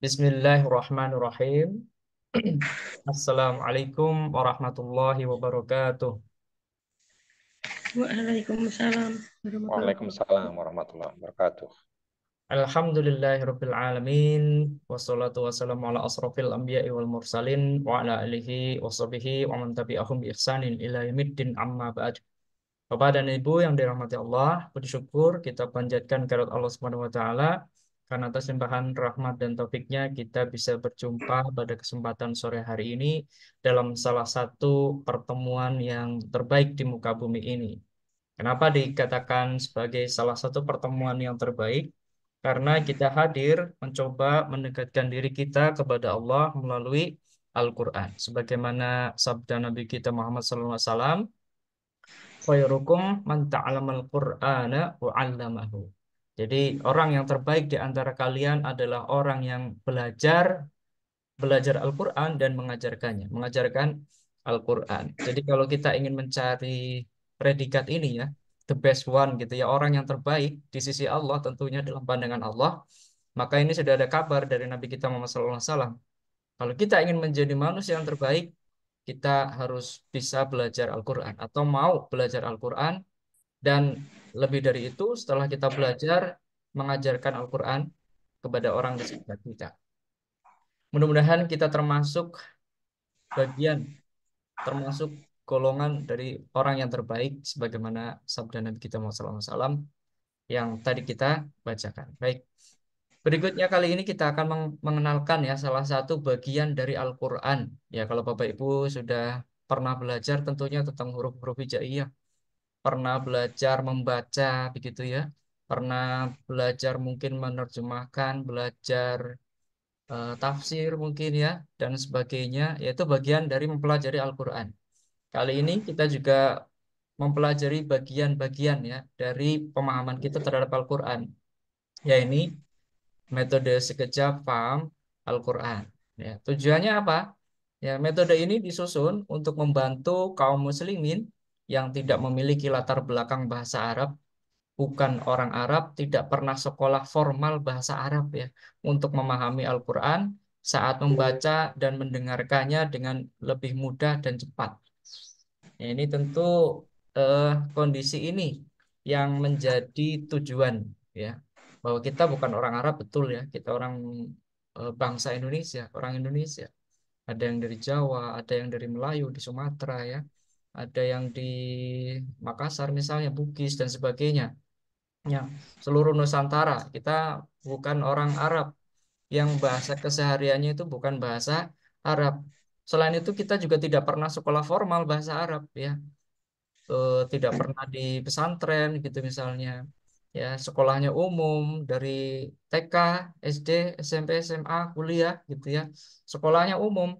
Bismillahirrahmanirrahim. Assalamualaikum warahmatullahi wabarakatuh. Waalaikumsalam warahmatullahi wabarakatuh. Waalaikumsalam warahmatullahi wabarakatuh. Alhamdulillahirabbil alamin. Wassalatu wassalamu ala asrofil anbiya'i wal mursalin wa ala alihi washabihi wa man tabi'ahum bi ihsanin ila yaumiddin amma ba'd. Bapak dan Ibu yang dirahmati Allah, puji syukur kita panjatkan kehadirat Allah Subhanahu wa taala karena atas limpahan rahmat dan taufiknya kita bisa berjumpa pada kesempatan sore hari ini dalam salah satu pertemuan yang terbaik di muka bumi ini. Kenapa dikatakan sebagai salah satu pertemuan yang terbaik? Karena kita hadir mencoba mendekatkan diri kita kepada Allah melalui Al-Quran. Sebagaimana sabda Nabi kita Muhammad SAW, khairukum man ta'alamal Qur'ana wa 'allamahu. Jadi orang yang terbaik di antara kalian adalah orang yang belajar Al-Quran dan mengajarkan Al-Quran. Jadi kalau kita ingin mencari predikat ini ya, the best one gitu ya, orang yang terbaik di sisi Allah tentunya dalam pandangan Allah, maka ini sudah ada kabar dari Nabi kita Muhammad SAW. Kalau kita ingin menjadi manusia yang terbaik, kita harus bisa belajar Al-Quran atau mau belajar Al-Quran dan lebih dari itu setelah kita belajar mengajarkan Al-Quran kepada orang di sekitar kita. Mudah-mudahan kita bagian termasuk golongan dari orang yang terbaik sebagaimana sabda Nabi kita Muhammad SAW yang tadi kita bacakan. Baik. Berikutnya kali ini kita akan mengenalkan ya salah satu bagian dari Al-Quran. Ya kalau Bapak Ibu sudah pernah belajar tentunya tentang huruf-huruf hijaiyah, pernah belajar membaca begitu ya, pernah belajar mungkin menerjemahkan, belajar tafsir mungkin ya, dan sebagainya, yaitu bagian dari mempelajari Al-Quran. Kali ini kita juga mempelajari bagian-bagian ya dari pemahaman kita terhadap Al-Quran, yaitu metode sekejap paham Al-Quran. Ya, tujuannya apa? Ya, metode ini disusun untuk membantu kaum muslimin yang tidak memiliki latar belakang bahasa Arab, bukan orang Arab, tidak pernah sekolah formal bahasa Arab ya, untuk memahami Al-Quran saat membaca dan mendengarkannya dengan lebih mudah dan cepat. Ya, ini tentu eh, kondisi ini yang menjadi tujuan ya, bahwa kita bukan orang Arab betul ya, kita orang bangsa Indonesia, orang Indonesia. Ada yang dari Jawa, ada yang dari Melayu di Sumatera ya, ada yang di Makassar misalnya, Bugis dan sebagainya. Ya, seluruh Nusantara kita bukan orang Arab yang bahasa kesehariannya itu bukan bahasa Arab. Selain itu kita juga tidak pernah sekolah formal bahasa Arab ya. Tidak pernah di pesantren gitu misalnya. Ya, sekolahnya umum dari TK, SD, SMP, SMA, kuliah gitu ya. Sekolahnya umum.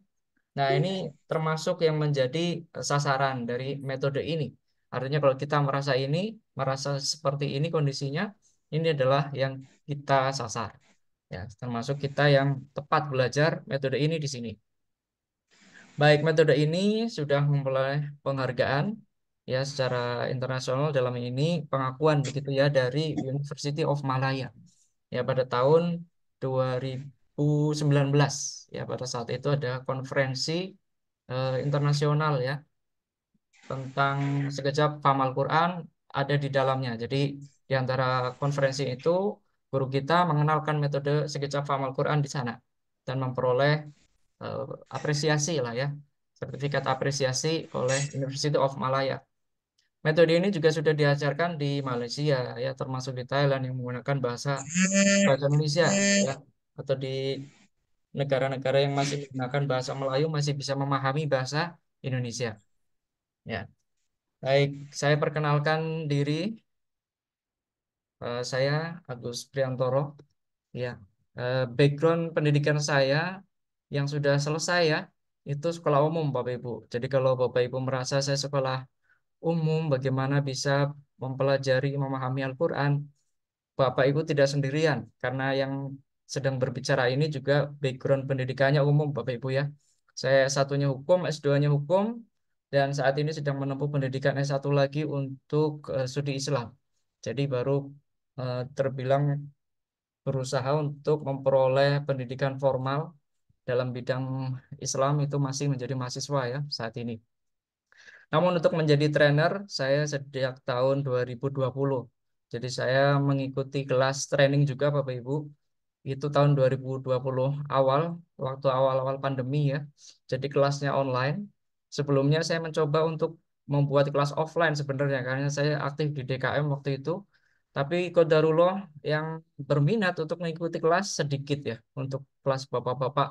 Nah, ini termasuk yang menjadi sasaran dari metode ini. Artinya kalau kita merasa seperti ini kondisinya, ini adalah yang kita sasar. Ya, termasuk kita yang tepat belajar metode ini di sini. Baik, metode ini sudah memperoleh penghargaan ya secara internasional, dalam ini pengakuan begitu ya dari University of Malaya. Ya pada tahun 2019 ya, pada saat itu ada konferensi internasional ya tentang sekejap paham Al-Quran ada di dalamnya. Jadi di antara konferensi itu guru kita mengenalkan metode sekejap paham Al-Quran di sana dan memperoleh eh, apresiasi lah ya, sertifikat apresiasi oleh University of Malaya. Metode ini juga sudah diajarkan di Malaysia ya, termasuk di Thailand yang menggunakan bahasa bahasa Indonesia ya, atau di negara-negara yang masih menggunakan bahasa Melayu masih bisa memahami bahasa Indonesia. Ya, baik, saya perkenalkan diri. Saya Agus Priantoro. Ya, background pendidikan saya yang sudah selesai ya, itu sekolah umum Bapak Ibu. Jadi kalau Bapak Ibu merasa saya sekolah umum, bagaimana bisa mempelajari, memahami Al-Quran, Bapak Ibu tidak sendirian. Karena yang sedang berbicara ini juga background pendidikannya umum Bapak Ibu ya. Saya satunya hukum, S2-nya hukum, dan saat ini sedang menempuh pendidikan S1 lagi untuk studi Islam. Jadi baru terbilang berusaha untuk memperoleh pendidikan formal dalam bidang Islam itu masih menjadi mahasiswa ya saat ini. Namun untuk menjadi trainer, saya sejak tahun 2020. Jadi saya mengikuti kelas training juga Bapak Ibu. Itu tahun 2020 awal, waktu awal-awal pandemi ya. Jadi kelasnya online. Sebelumnya saya mencoba untuk membuat kelas offline sebenarnya karena saya aktif di DKM waktu itu. Tapi qadarullah yang berminat untuk mengikuti kelas sedikit ya untuk kelas bapak-bapak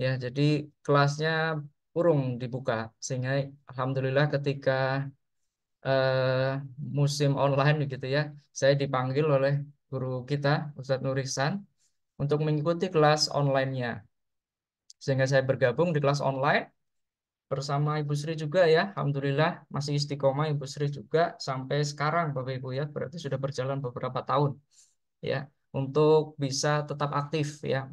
ya. Jadi kelasnya urung dibuka sehingga alhamdulillah ketika eh, musim online gitu ya, saya dipanggil oleh guru kita Ustadz Nur Ihsan untuk mengikuti kelas online-nya. Sehingga saya bergabung di kelas online bersama Ibu Sri juga ya. Alhamdulillah masih istiqomah Ibu Sri juga sampai sekarang Bapak Ibu ya. Berarti sudah berjalan beberapa tahun ya untuk bisa tetap aktif ya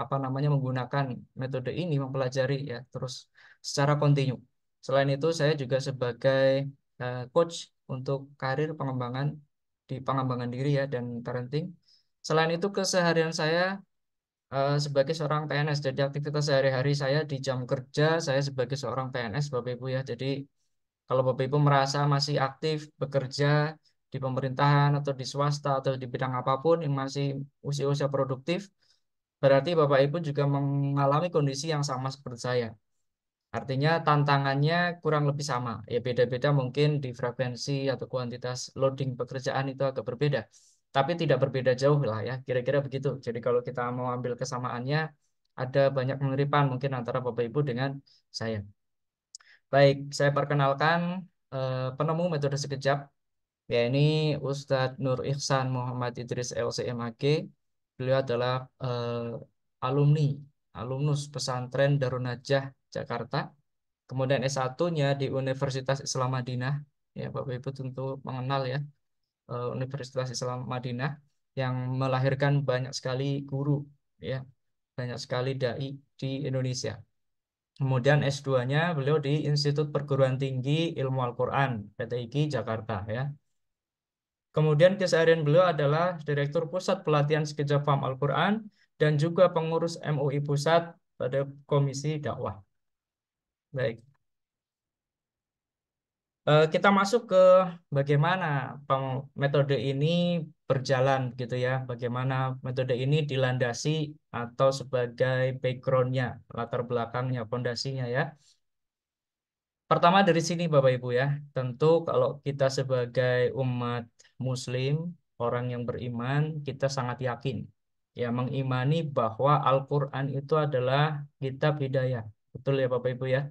apa namanya menggunakan metode ini mempelajari ya terus secara kontinu. Selain itu saya juga sebagai coach untuk karir pengembangan di pengembangan diri ya dan parenting. Selain itu keseharian saya sebagai seorang PNS. Jadi aktivitas sehari-hari saya di jam kerja saya sebagai seorang PNS Bapak Ibu ya. Jadi kalau Bapak Ibu merasa masih aktif bekerja di pemerintahan atau di swasta atau di bidang apapun yang masih usia-usia produktif, berarti Bapak Ibu juga mengalami kondisi yang sama seperti saya. Artinya tantangannya kurang lebih sama. Ya beda-beda mungkin di frekuensi atau kuantitas loading pekerjaan itu agak berbeda. Tapi tidak berbeda jauh lah ya. Kira-kira begitu. Jadi kalau kita mau ambil kesamaannya, ada banyak kemiripan mungkin antara Bapak Ibu dengan saya. Baik, saya perkenalkan penemu metode sekejap. Ya ini Ustadz Nur Ihsan Muhammad Idris LCMAG. Beliau adalah alumni, alumnus pesantren Darun Najah Jakarta. Kemudian S1-nya di Universitas Islam Madinah. Ya, Bapak Ibu tentu mengenal ya Universitas Islam Madinah yang melahirkan banyak sekali guru ya, banyak sekali dai di Indonesia. Kemudian S2-nya beliau di Institut Perguruan Tinggi Ilmu Al-Quran PTIQ Jakarta ya. Kemudian keseharian beliau adalah Direktur Pusat Pelatihan Sekejap Paham Al-Quran dan juga pengurus MUI Pusat pada Komisi Dakwah. Baik. Kita masuk ke bagaimana metode ini berjalan gitu ya, bagaimana metode ini dilandasi atau sebagai backgroundnya, latar belakangnya, pondasinya ya. Pertama dari sini Bapak Ibu ya, tentu kalau kita sebagai umat Muslim, orang yang beriman, kita sangat yakin ya mengimani bahwa Al-Quran itu adalah kitab hidayah. Betul ya Bapak Ibu ya?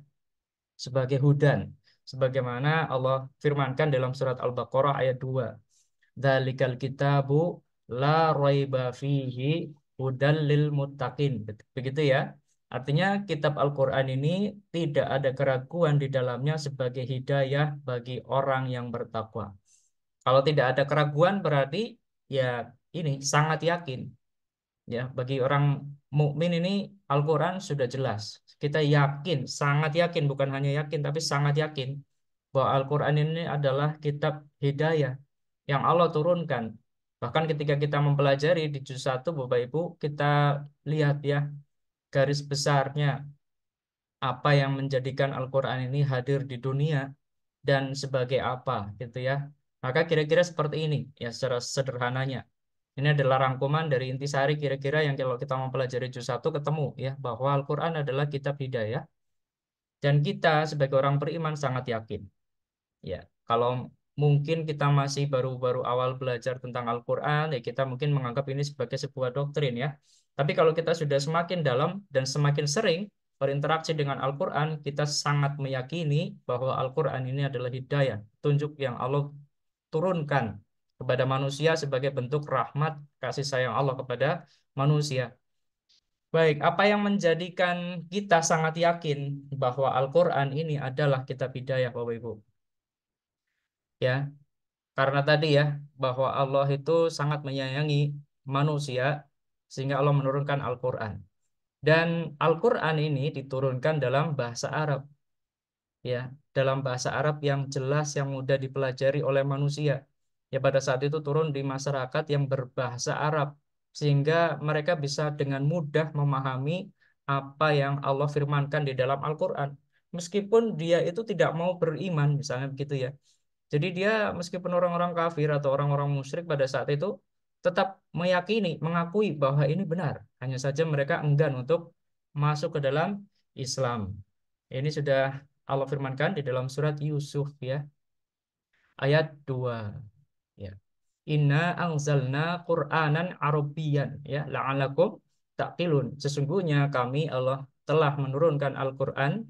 Sebagai hudan sebagaimana Allah firmankan dalam surat Al-Baqarah ayat 2. Dzalikal kitabu la raiba fihi hudal lil muttaqin. Begitu ya. Artinya kitab Al-Qur'an ini tidak ada keraguan di dalamnya sebagai hidayah bagi orang yang bertakwa. Kalau tidak ada keraguan berarti ya ini sangat yakin. Ya, bagi orang mukmin ini Al-Qur'an sudah jelas. Kita yakin, sangat yakin, bukan hanya yakin tapi sangat yakin bahwa Al-Qur'an ini adalah kitab hidayah yang Allah turunkan. Bahkan ketika kita mempelajari di juz 1 Bapak Ibu, kita lihat ya garis besarnya apa yang menjadikan Al-Qur'an ini hadir di dunia dan sebagai apa gitu ya. Maka kira-kira seperti ini ya secara sederhananya. Ini adalah rangkuman dari intisari kira-kira yang kalau kita mempelajari juz 1 ketemu ya bahwa Al-Qur'an adalah kitab hidayah dan kita sebagai orang beriman sangat yakin. Ya, kalau mungkin kita masih baru-baru awal belajar tentang Al-Quran, ya kita mungkin menganggap ini sebagai sebuah doktrin ya. Tapi kalau kita sudah semakin dalam dan semakin sering berinteraksi dengan Al-Quran, kita sangat meyakini bahwa Al-Quran ini adalah hidayah, tunjuk yang Allah turunkan kepada manusia sebagai bentuk rahmat kasih sayang Allah kepada manusia. Baik, apa yang menjadikan kita sangat yakin bahwa Al-Quran ini adalah kitab hidayah, Bapak Ibu? Ya, karena tadi ya, bahwa Allah itu sangat menyayangi manusia sehingga Allah menurunkan Al-Quran. Dan Al-Quran ini diturunkan dalam bahasa Arab. Ya, dalam bahasa Arab yang jelas, yang mudah dipelajari oleh manusia. Ya, pada saat itu turun di masyarakat yang berbahasa Arab. sehingga mereka bisa dengan mudah memahami apa yang Allah firmankan di dalam Al-Quran. Meskipun dia itu tidak mau beriman, misalnya begitu ya. Jadi dia meskipun orang-orang kafir atau orang-orang musyrik pada saat itu tetap meyakini, mengakui bahwa ini benar. Hanya saja mereka enggan untuk masuk ke dalam Islam. Ini sudah Allah firmankan di dalam surat Yusuf ya, ayat 2. Ya. Inna anzalna Qur'anan Arabiyyan ya la'alakum taqilun. Sesungguhnya kami Allah telah menurunkan Al-Qur'an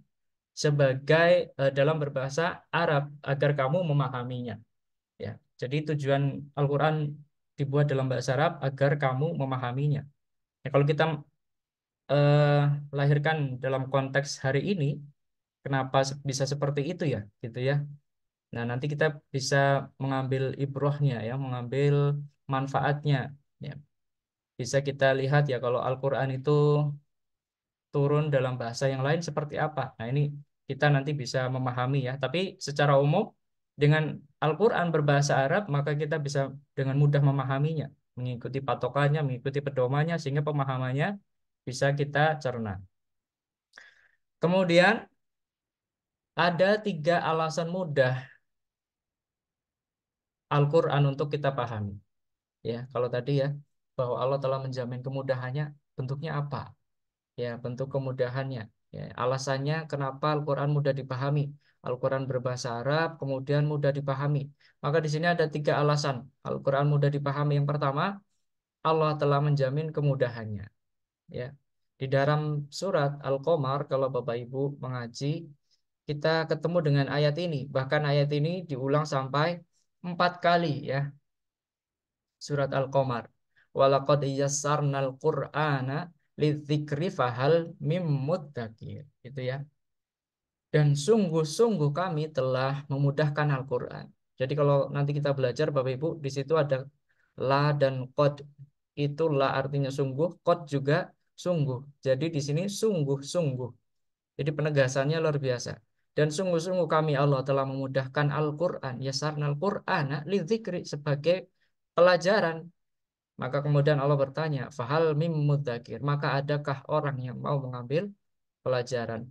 sebagai dalam berbahasa Arab agar kamu memahaminya. Ya. Jadi tujuan Al-Qur'an dibuat dalam bahasa Arab agar kamu memahaminya. Ya, kalau kita eh, lahirkan dalam konteks hari ini, kenapa bisa seperti itu ya, gitu ya. Nah, nanti kita bisa mengambil ibrohnya ya, mengambil manfaatnya. Ya, bisa kita lihat ya kalau Al-Qur'an itu turun dalam bahasa yang lain seperti apa. Nah, ini kita nanti bisa memahami ya. Tapi secara umum dengan Al-Qur'an berbahasa Arab, maka kita bisa dengan mudah memahaminya, mengikuti patokannya, mengikuti pedomannya sehingga pemahamannya bisa kita cerna. Kemudian ada 3 alasan mudah Al-Qur'an untuk kita pahami. Ya, kalau tadi ya bahwa Allah telah menjamin kemudahannya, bentuknya apa? Ya, bentuk kemudahannya. Ya, alasannya kenapa Al-Quran mudah dipahami. Al-Quran berbahasa Arab, kemudian mudah dipahami. Maka di sini ada 3 alasan. Al-Quran mudah dipahami. Yang pertama, Allah telah menjamin kemudahannya. Ya, di dalam surat Al-Qamar, kalau Bapak Ibu mengaji, kita ketemu dengan ayat ini. Bahkan ayat ini diulang sampai 4 kali ya. Surat Al-Qamar. Walaqad yassarnal Qur'ana lidzikri fahal mim muddakir. Gitu ya. Dan sungguh-sungguh kami telah memudahkan Al-Qur'an. Jadi kalau nanti kita belajar Bapak Ibu, di situ ada la dan qad. Itu la artinya sungguh, qad juga sungguh. Jadi di sini sungguh-sungguh. Jadi penegasannya luar biasa. Dan sungguh-sungguh kami Allah telah memudahkan Al-Qur'an, yasarnal Qur'ana lidzikri sebagai pelajaran. Maka kemudian Allah bertanya, fahal mim mudzakir, maka adakah orang yang mau mengambil pelajaran?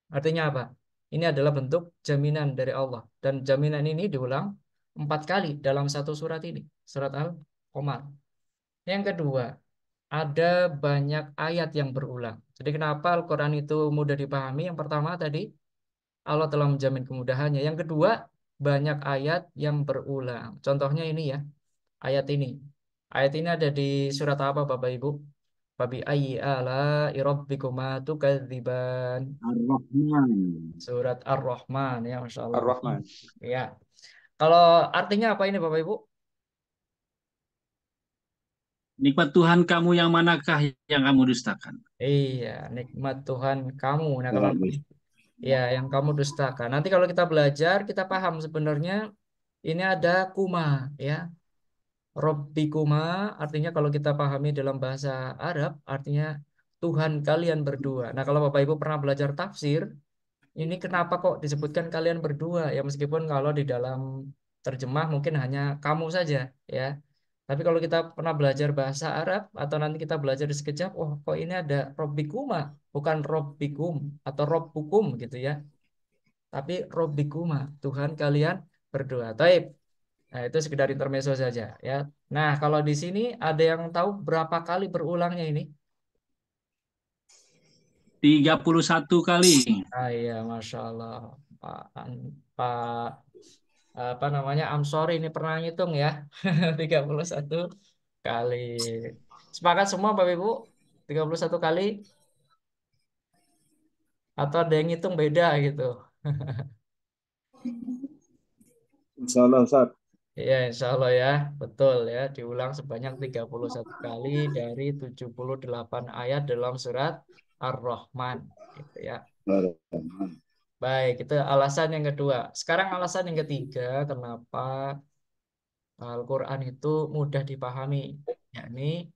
Artinya apa? Ini adalah bentuk jaminan dari Allah. Dan jaminan ini diulang 4 kali dalam satu surat ini. Surat Al-Qamar. Yang kedua, ada banyak ayat yang berulang. Jadi kenapa Al-Quran itu mudah dipahami? Yang pertama tadi, Allah telah menjamin kemudahannya. Yang kedua, banyak ayat yang berulang. Contohnya ini ya, ayat ini. Ayat ini ada di surat apa Bapak Ibu? Fabi ayyi ala rabbikuma tukadziban. Ar-Rahman. Surat Ar-Rahman ya, Masya Allah. Ar-Rahman. Ya. Kalau artinya apa ini Bapak Ibu? Nikmat Tuhan kamu yang manakah yang kamu dustakan? Iya, nikmat Tuhan kamu. Nah, kalau Bagus. ya yang kamu dustakan. Nanti kalau kita belajar, kita paham sebenarnya ini ada kuma ya. Robbikuma artinya kalau kita pahami dalam bahasa Arab artinya Tuhan kalian berdua. Nah, kalau Bapak Ibu pernah belajar tafsir, ini kenapa kok disebutkan kalian berdua? Ya meskipun kalau di dalam terjemah mungkin hanya kamu saja ya. Tapi kalau kita pernah belajar bahasa Arab atau nanti kita belajar di sekejap, oh kok ini ada Robbikuma, bukan Robbikum atau Robbukum gitu ya. Tapi Robbikuma, Tuhan kalian berdua. Taib. Nah, itu sekedar intermezzo saja ya. Nah, kalau di sini ada yang tahu berapa kali berulangnya ini? 31 kali. Ah iya, Masya Allah. Pak, Pak apa namanya? I'm sorry ini pernah ngitung ya. 31 kali. Sepakat semua Bapak Ibu? 31 kali atau ada yang ngitung beda gitu? Insya Allah, Ustaz. Iya, insya Allah ya. Betul ya. Diulang sebanyak 31 kali dari 78 ayat dalam surat Ar-Rahman. Gitu ya. Baik, itu alasan yang kedua. Sekarang alasan yang ketiga, kenapa Al-Quran itu mudah dipahami. Yakni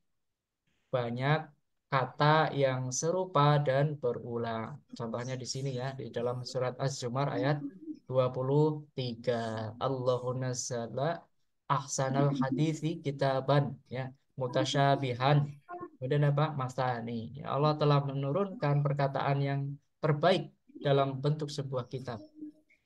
banyak kata yang serupa dan berulang. Contohnya di sini ya, di dalam surat Az-Zumar ayat 23. Allahu nazzala ahsanal hadithi kitaban ya mutasyabihan. Kemudian apa? Masani. Ya Allah telah menurunkan perkataan yang terbaik dalam bentuk sebuah kitab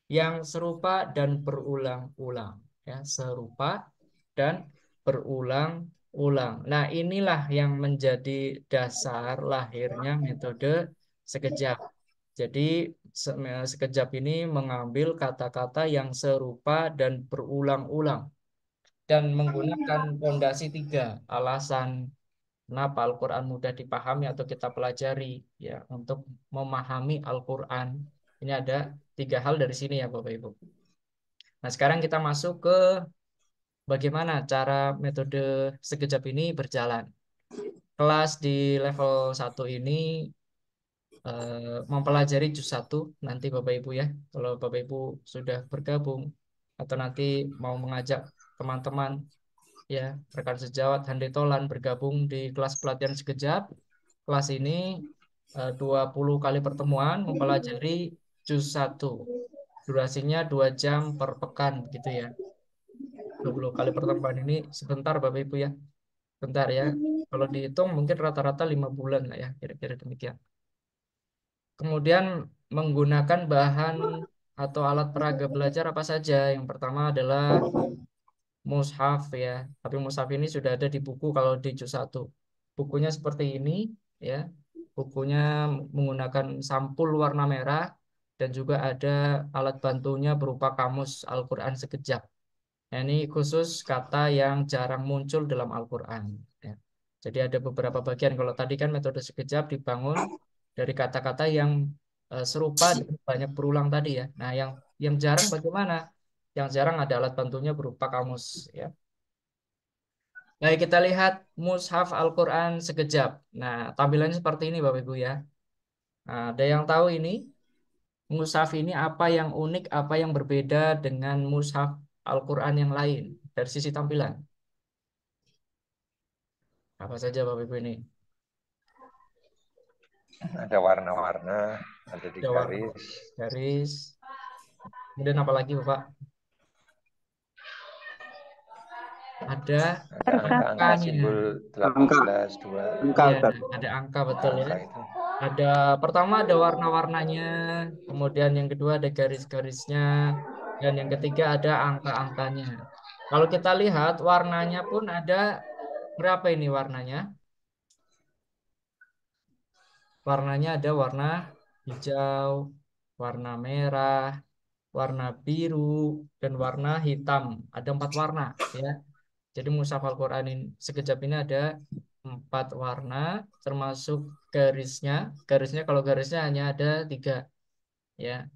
yang serupa dan berulang-ulang. Ya, serupa dan berulang-ulang. Nah, inilah yang menjadi dasar lahirnya metode sekejap. Jadi sekejap ini mengambil kata-kata yang serupa dan berulang-ulang dan menggunakan fondasi tiga alasan kenapa Al-Quran mudah dipahami atau kita pelajari ya untuk memahami Al-Quran. Ini ada tiga hal dari sini ya Bapak Ibu. Nah sekarang kita masuk ke bagaimana cara metode sekejap ini berjalan. Kelas di level satu ini mempelajari juz 1 nanti Bapak Ibu ya. Kalau Bapak Ibu sudah bergabung atau nanti mau mengajak teman-teman ya rekan sejawat Handai Tolan bergabung di kelas pelatihan sekejap. Kelas ini 20 kali pertemuan mempelajari juz 1. Durasinya 2 jam per pekan gitu ya. 20 kali pertemuan ini sebentar Bapak Ibu ya. Bentar ya. Kalau dihitung mungkin rata-rata 5 bulan lah ya, kira-kira demikian. Kemudian menggunakan bahan atau alat peraga belajar apa saja. Yang pertama adalah mushaf ya. Tapi mushaf ini sudah ada di buku kalau di juz 1. Bukunya seperti ini ya. Bukunya menggunakan sampul warna merah dan juga ada alat bantunya berupa kamus Al-Qur'an sekejap. Nah, ini khusus kata yang jarang muncul dalam Al-Qur'an ya. Jadi ada beberapa bagian. Kalau tadi kan metode sekejap dibangun dari kata-kata yang serupa dan banyak berulang tadi ya. Nah, yang jarang bagaimana? Yang jarang ada alat bantunya berupa kamus ya. Baik, kita lihat mushaf Al-Quran sekejap. Nah, tampilannya seperti ini Bapak Ibu ya. Nah, ada yang tahu ini? Mushaf ini apa yang unik, apa yang berbeda dengan mushaf Al-Quran yang lain dari sisi tampilan? Apa saja Bapak Ibu ini? Ada warna-warna, ada di Ada warna garis. garis. Kemudian apa lagi Bapak? Ada Ada angka-angka angkanya. simbol 18, 2. Angka, Iya, Ustaz. ada angka betul ya. Angka itu. Ada pertama ada warna-warnanya, kemudian yang kedua ada garis-garisnya, dan yang ketiga ada angka-angkanya. Kalau kita lihat warnanya pun ada berapa ini warnanya? Warnanya ada warna hijau, warna merah, warna biru, dan warna hitam. Ada 4 warna ya. Jadi mushaf Al-Quran ini sekejap ini ada 4 warna, termasuk garisnya. Garisnya kalau garisnya hanya ada 3 ya.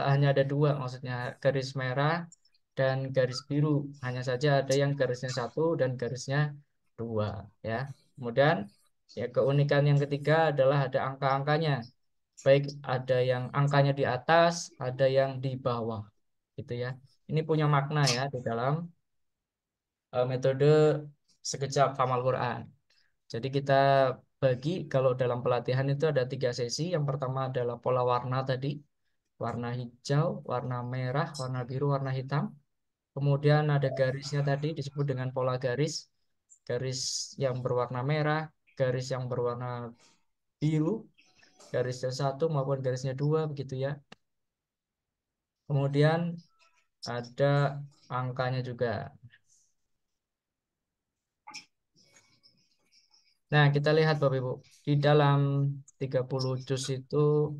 Hanya ada 2 maksudnya garis merah dan garis biru. Hanya saja ada yang garisnya 1 dan garisnya 2 ya. Kemudian ya keunikan yang ketiga adalah ada angka-angkanya. Baik ada yang angkanya di atas, ada yang di bawah gitu ya. Ini punya makna ya di dalam metode sekejap hafaal Quran. Jadi kita bagi kalau dalam pelatihan itu ada 3 sesi. Yang pertama adalah pola warna tadi, warna hijau, warna merah, warna biru, warna hitam. Kemudian ada garisnya tadi disebut dengan pola garis, garis yang berwarna merah, garis yang berwarna biru, garisnya 1 maupun garisnya 2 begitu ya. Kemudian ada angkanya juga. Nah, kita lihat Bapak Ibu, di dalam 30 juz itu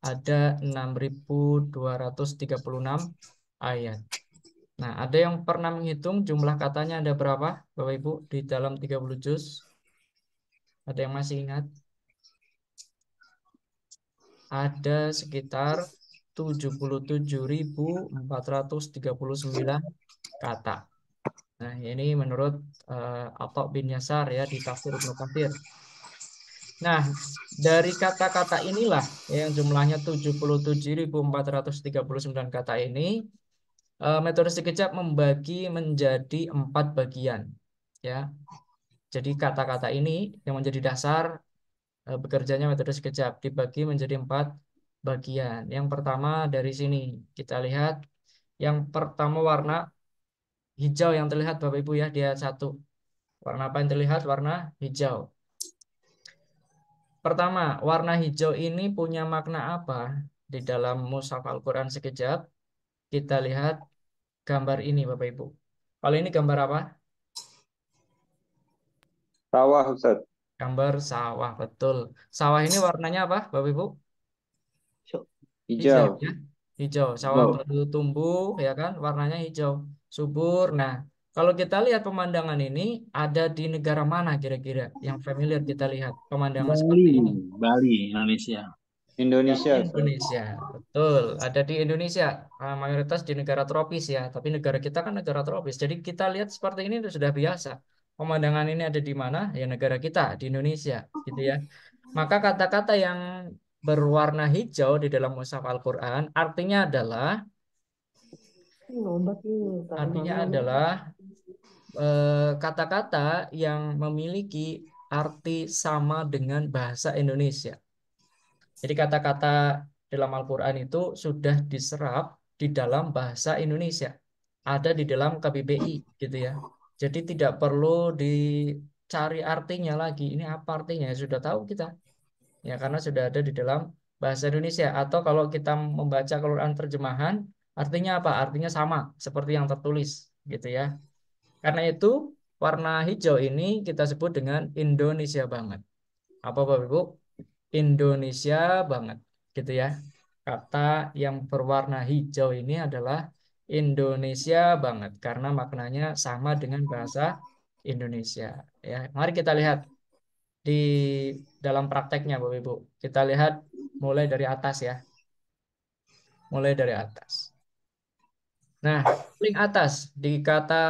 ada 6.236 ayat. Nah, ada yang pernah menghitung jumlah katanya ada berapa Bapak Ibu di dalam 30 juz? Ada yang masih ingat? Ada sekitar 77.439 kata. Nah, ini menurut Atta bin Yasar ya di Tafsir Ibnu Katsir. Nah, dari kata-kata inilah yang jumlahnya 77.439 kata ini, metode sekejap membagi menjadi 4 bagian. Ya, jadi kata-kata ini yang menjadi dasar bekerjanya metode sekejap dibagi menjadi 4 bagian. Yang pertama dari sini kita lihat, yang pertama warna hijau yang terlihat Bapak Ibu ya di ayat 1. Warna apa yang terlihat? Warna hijau. Pertama, warna hijau ini punya makna apa? Di dalam mushaf Al-Quran sekejap, kita lihat gambar ini Bapak Ibu. Kalau ini gambar apa? Sawah, Ustaz. Gambar sawah, betul. Sawah ini warnanya apa Bapak Ibu? Hijau Hijau. ya. Hijau. Sawah Hijau. baru tumbuh ya kan, warnanya hijau, subur. Nah, kalau kita lihat pemandangan ini ada di negara mana kira-kira yang familiar kita lihat pemandangan seperti Bali, ini? Bali, Indonesia. Indonesia, Ustaz. Indonesia, betul. Ada di Indonesia, mayoritas di negara tropis ya. Tapi negara kita kan negara tropis. Jadi kita lihat seperti ini itu sudah biasa. Pemandangan ini ada di mana? Ya negara kita, di Indonesia, gitu ya. Maka kata-kata yang berwarna hijau di dalam mushaf Al-Quran artinya adalah kata-kata yang memiliki arti sama dengan bahasa Indonesia. Jadi kata-kata dalam Al-Quran itu sudah diserap di dalam bahasa Indonesia. Ada di dalam KBBI gitu ya. Jadi tidak perlu dicari artinya lagi. Ini apa artinya? Ya sudah tahu kita. Ya karena sudah ada di dalam bahasa Indonesia. Atau kalau kita membaca Al-Quran terjemahan, artinya apa? Artinya sama seperti yang tertulis gitu ya. Karena itu warna hijau ini kita sebut dengan Indonesia banget. Apa Bapak Ibu? Indonesia banget gitu ya. Kata yang berwarna hijau ini adalah Indonesia banget karena maknanya sama dengan bahasa Indonesia ya. Mari kita lihat di dalam prakteknya Bapak Ibu. Kita lihat mulai dari atas ya. Mulai dari atas. Nah, paling atas di kata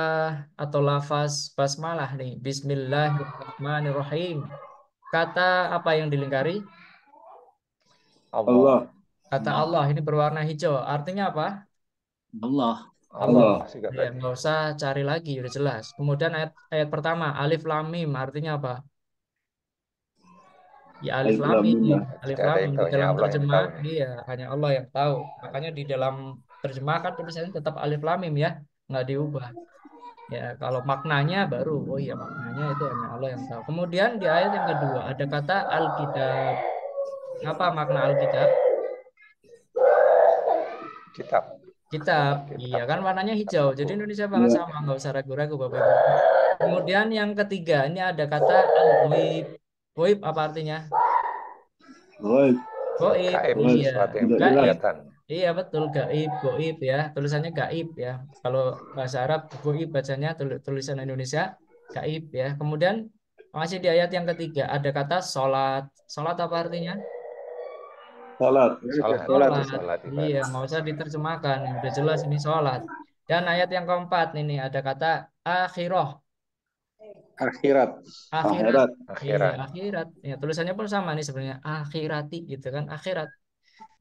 atau lafaz basmalah nih, Bismillahirrahmanirrahim. Kata apa yang dilingkari? Allah. Allah. Kata Allah ini berwarna hijau. Artinya apa? Allah. Allah Allah. juga Ya, tadi. nggak usah cari lagi, udah jelas. Kemudian ayat pertama, Alif Lam Mim, artinya apa? Ya Alif Alif Lam Lam Mim, Mim. Alif Tidak Lam ada Mim yang di tahu, hanya dalam Allah yang terjemah, tahu nih. iya hanya Allah yang tahu. Makanya di dalam terjemah kan tulisannya tetap Alif Lam Mim ya, nggak diubah. Ya kalau maknanya baru, oh iya maknanya itu hanya Allah yang tahu. Kemudian di ayat yang kedua ada kata Alkitab. Apa makna Alkitab? Kitab. Kitab, iya Kitab. kan warnanya hijau. Jadi Buku. Indonesia banget Ya. sama, nggak usah ragu-ragu Bapak Ibu. Kemudian yang ketiga, ini ada kata al-ghaib. Ghaib apa artinya? Baik. Gaib, Gaib, Baik. iya. sesuatu yang Tidak tidak jelas. Gaib, kelihatan. iya betul. Gaib, gaib ya. Tulisannya gaib ya. Kalau bahasa Arab, gaib bacanya tulisan Indonesia, gaib ya. Kemudian masih di ayat yang ketiga, ada kata sholat. Sholat apa artinya? Salat. Salat. Salat. Sholat, Salat iya, ibadah. nggak usah diterjemahkan, udah jelas ini sholat. Dan ayat yang keempat ini ada kata akhirah, Akhirat. akhirat, Akhirat. iya Akhirat. akhirat. Ya tulisannya pun sama nih sebenarnya, akhirati gitu kan, akhirat.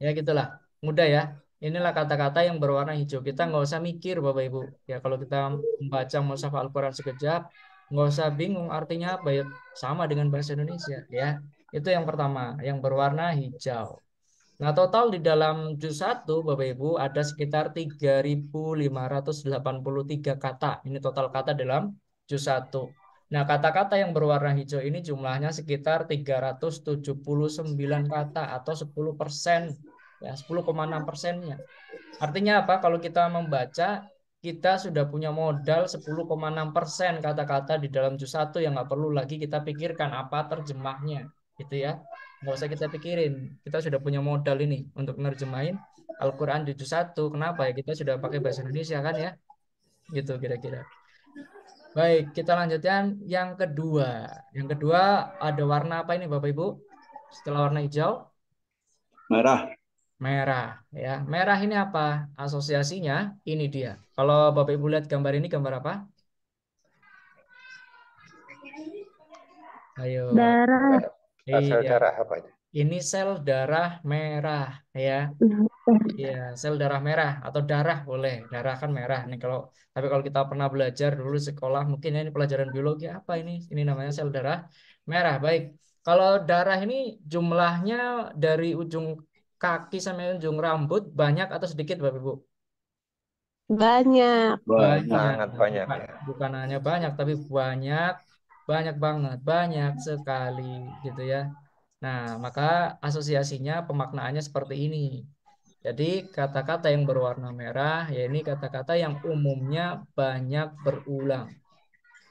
Ya gitulah, mudah ya. Inilah kata-kata yang berwarna hijau. Kita nggak usah mikir Bapak Ibu. Ya kalau kita membaca mushaf Al-Quran sekejap, nggak usah bingung artinya apa ya. Sama dengan bahasa Indonesia ya. Itu yang pertama, yang berwarna hijau. Nah, total di dalam juz 1, Bapak Ibu, ada sekitar 3.583 kata. Ini total kata dalam juz 1. Nah, kata-kata yang berwarna hijau ini jumlahnya sekitar 379 kata atau 10%. Ya, 10,6%-nya. Artinya apa? Kalau kita membaca, kita sudah punya modal 10,6% kata-kata di dalam juz 1 yang nggak perlu lagi kita pikirkan apa terjemahnya. Gitu ya. Nggak usah kita pikirin. Kita sudah punya modal ini untuk nerjemahin Al-Quran di juz 1. Kenapa ya? Kita sudah pakai bahasa Indonesia kan ya? Gitu kira-kira. Baik, kita lanjutkan yang kedua. Yang kedua ada warna apa ini Bapak Ibu? Setelah warna hijau, Merah. merah ya. Merah ini apa? Asosiasinya ini dia. Kalau Bapak Ibu lihat gambar ini gambar apa? Ayo. Darah. Sel Iya, darah apa aja? ini sel darah merah ya. Iya, sel darah merah atau darah boleh. Darah kan merah nih kalau tapi kalau kita pernah belajar dulu di sekolah mungkin ini pelajaran biologi apa ini? Ini namanya sel darah merah. Baik. Kalau darah ini jumlahnya dari ujung kaki sampai ujung rambut banyak atau sedikit Bapak Ibu? Banyak. Banyak. Banyak. Sangat banyak Bukan, ya. bukan hanya banyak tapi banyak banyak banget, banyak sekali gitu ya. Nah, maka asosiasinya pemaknaannya seperti ini. Jadi kata-kata yang berwarna merah, ya ini kata-kata yang umumnya banyak berulang.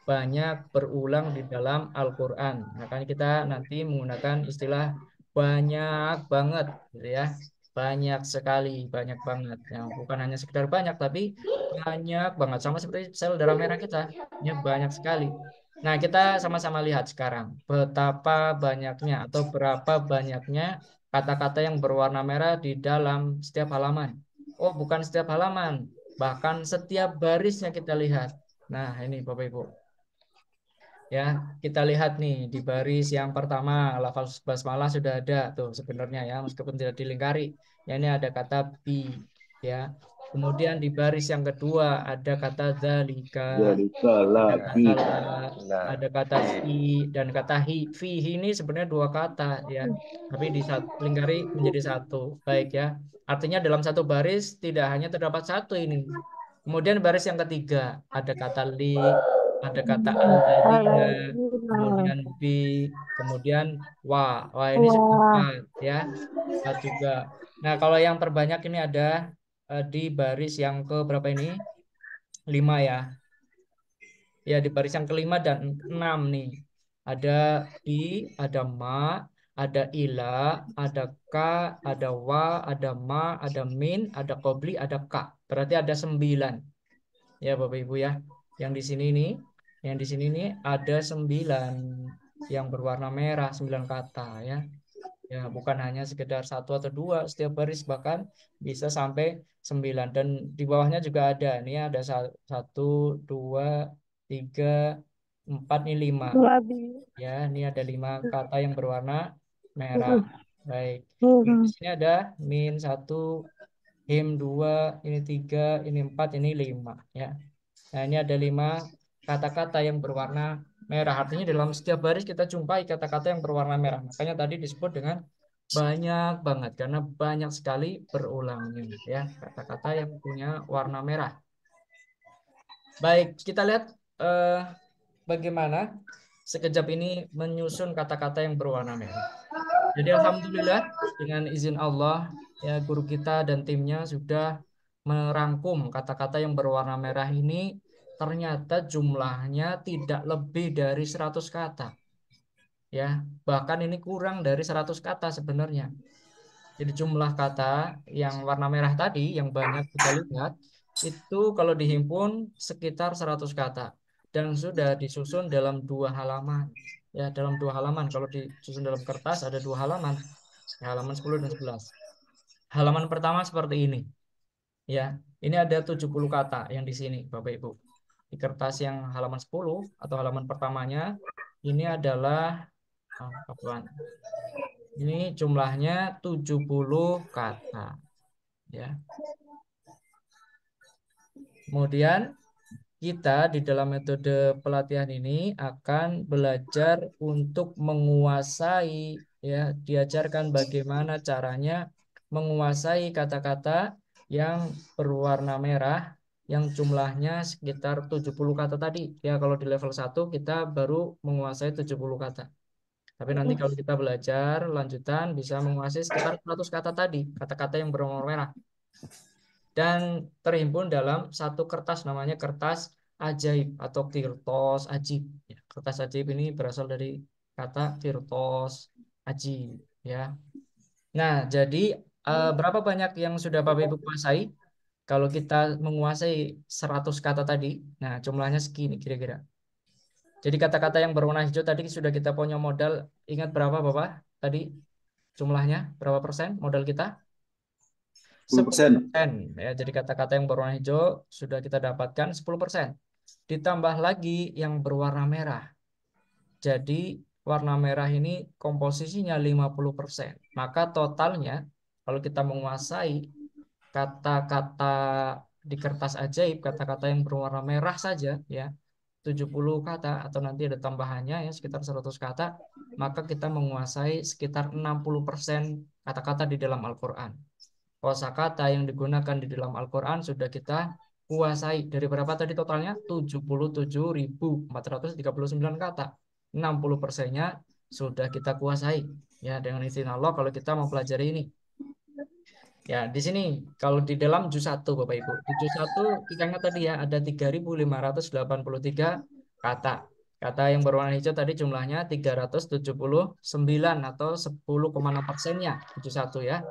Banyak berulang di dalam Al-Quran. Makanya kita nanti menggunakan istilah banyak banget, gitu ya. Banyak sekali, banyak banget. Yang bukan hanya sekedar banyak, tapi banyak banget. Sama seperti sel darah merah kita. Ya, banyak sekali. Nah, kita sama-sama lihat sekarang betapa banyaknya atau berapa banyaknya kata-kata yang berwarna merah di dalam setiap halaman. Oh, bukan setiap halaman, bahkan setiap barisnya kita lihat. Nah, ini Bapak Ibu. Ya, kita lihat nih di baris yang pertama lafaz basmalah sudah ada tuh sebenarnya ya meskipun tidak dilingkari. Ya ini ada kata bi ya. Kemudian di baris yang kedua ada kata zalika, Jadi ada salah kata bi. la, Nah, ada kata fi dan kata hi. Fi ini sebenarnya dua kata ya, tapi dilingkari menjadi satu. Baik ya. Artinya dalam satu baris tidak hanya terdapat satu ini. Kemudian baris yang ketiga ada kata li, ada kata alladzina, kemudian bi, kemudian wa. Wah, ini sudah Wah, empat ya. Empat juga. Nah, kalau yang terbanyak ini ada di baris yang ke berapa ini? 5 ya. Ya, di baris yang kelima dan 6 nih. Ada di, ada ma, ada ila, ada ka, ada wa, ada ma, ada min, ada kobli, ada ka. Berarti ada 9. Ya, Bapak Ibu ya. Yang di sini nih, yang di sini nih ada 9 yang berwarna merah, 9 kata ya. Ya, bukan hanya sekedar satu atau dua setiap baris, bahkan bisa sampai 9. Dan di bawahnya juga ada. Ini ada satu, dua, tiga, empat, ini 5. babi. Ya, ini ada 5 kata yang berwarna merah. Baik. Di sini ada min 1, him 2, ini 3, ini 4, ini 5. Ya. Nah, ini ada 5 kata-kata yang berwarna merah. Artinya dalam setiap baris kita jumpai kata-kata yang berwarna merah. Makanya tadi disebut dengan banyak banget karena banyak sekali berulangnya ya kata-kata yang punya warna merah. Baik, kita lihat bagaimana sekejap ini menyusun kata-kata yang berwarna merah. Jadi alhamdulillah dengan izin Allah ya guru kita dan timnya sudah merangkum kata-kata yang berwarna merah ini ternyata jumlahnya tidak lebih dari 100 kata. Ya, bahkan ini kurang dari 100 kata sebenarnya. Jadi jumlah kata yang warna merah tadi yang banyak kita lihat itu kalau dihimpun sekitar 100 kata dan sudah disusun dalam 2 halaman. Ya, dalam 2 halaman. Kalau disusun dalam kertas ada 2 halaman. Ya, halaman 10 dan 11. Halaman pertama seperti ini. Ya, ini ada 70 kata yang di sini, Bapak Ibu. Di kertas yang halaman 10 atau halaman pertamanya ini adalah apaan? Ini jumlahnya 70 kata, ya. Kemudian kita di dalam metode pelatihan ini akan belajar untuk menguasai ya, diajarkan bagaimana caranya menguasai kata-kata yang berwarna merah yang jumlahnya sekitar 70 kata tadi. Ya, kalau di level 1 kita baru menguasai 70 kata. Tapi nanti kalau kita belajar lanjutan bisa menguasai sekitar 100 kata tadi, kata-kata yang berwarna merah. Dan terhimpun dalam satu kertas namanya kertas ajaib atau kirtos ajib. Ya, kertas ajaib ini berasal dari kata kirtos ajib. Ya. Nah, jadi berapa banyak yang sudah Bapak Ibu kuasai? Kalau kita menguasai 100 kata tadi, nah jumlahnya segini kira-kira. Jadi kata-kata yang berwarna hijau tadi sudah kita punya modal. Ingat berapa Bapak? Tadi jumlahnya berapa persen modal kita? 10%. 10%. Ya, jadi kata-kata yang berwarna hijau sudah kita dapatkan 10%. Ditambah lagi yang berwarna merah. Jadi warna merah ini komposisinya 50%. Maka totalnya kalau kita menguasai kata-kata di kertas ajaib, kata-kata yang berwarna merah saja ya, 70 kata atau nanti ada tambahannya ya sekitar 100 kata, maka kita menguasai sekitar 60% kata-kata di dalam Al-Qur'an. Kosakata yang digunakan di dalam Al-Qur'an sudah kita kuasai. Dari berapa tadi totalnya? 77.439 kata. 60%-nya sudah kita kuasai. Ya, dengan izin Allah kalau kita mau pelajari ini. Ya, di sini kalau di dalam juz 1 Bapak Ibu. Di juz 1 kita ingat tadi ya ada 3.583 kata. Kata yang berwarna hijau tadi jumlahnya 379 atau 10,6%-nya di juz 1 ya.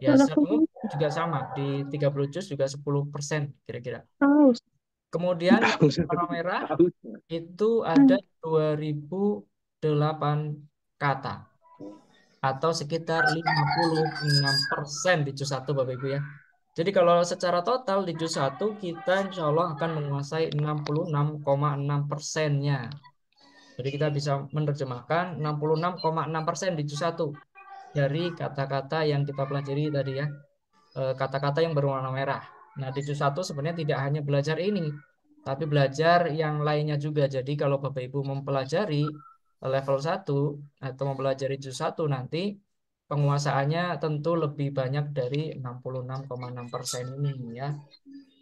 Ya, secara umum juga sama di 30 juz juga 10% kira-kira. Kemudian warna merah itu ada 2008 kata atau sekitar 56% di juz 1 Bapak Ibu ya. Jadi kalau secara total di juz 1 kita insya Allah akan menguasai 66,6%-nya. Jadi kita bisa menerjemahkan 66,6% di juz 1 dari kata-kata yang kita pelajari tadi ya. Kata-kata yang berwarna merah. Nah, di juz 1 sebenarnya tidak hanya belajar ini, tapi belajar yang lainnya juga. Jadi kalau Bapak Ibu mempelajari level 1 atau mempelajari juz 1 nanti penguasaannya tentu lebih banyak dari 66,6% ini ya.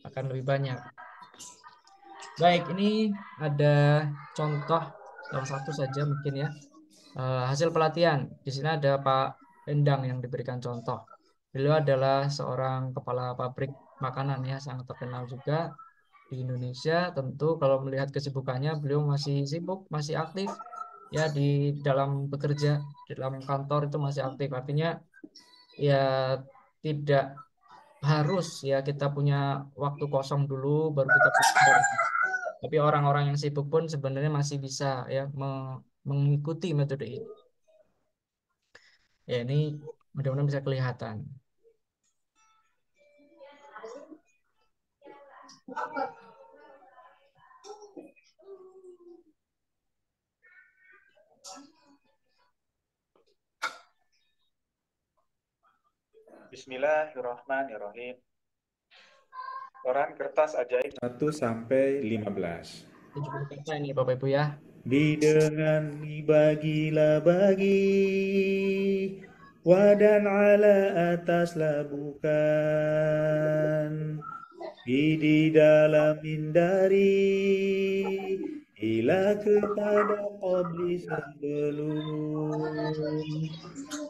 Akan lebih banyak. Baik, ini ada contoh salah satu saja mungkin ya. Hasil pelatihan. Di sini ada Pak Endang yang diberikan contoh. Beliau adalah seorang kepala pabrik makanan ya, sangat terkenal juga di Indonesia. Tentu kalau melihat kesibukannya, beliau masih sibuk, masih aktif ya di dalam bekerja, di dalam kantor itu masih aktif. Artinya ya tidak harus ya kita punya waktu kosong dulu baru kita belajar. Tapi orang-orang yang sibuk pun sebenarnya masih bisa ya mengikuti metode ini. Ya, ini mudah-mudahan bisa kelihatan. Bismillahirrahmanirrahim. Koran kertas ajaib 1 sampai 15. 70 kata ini Bapak Ibu ya. Bidengan bagilah bagi, wadan ala ataslah bukan, di dalam hindari, ila kepada qabli sebelum,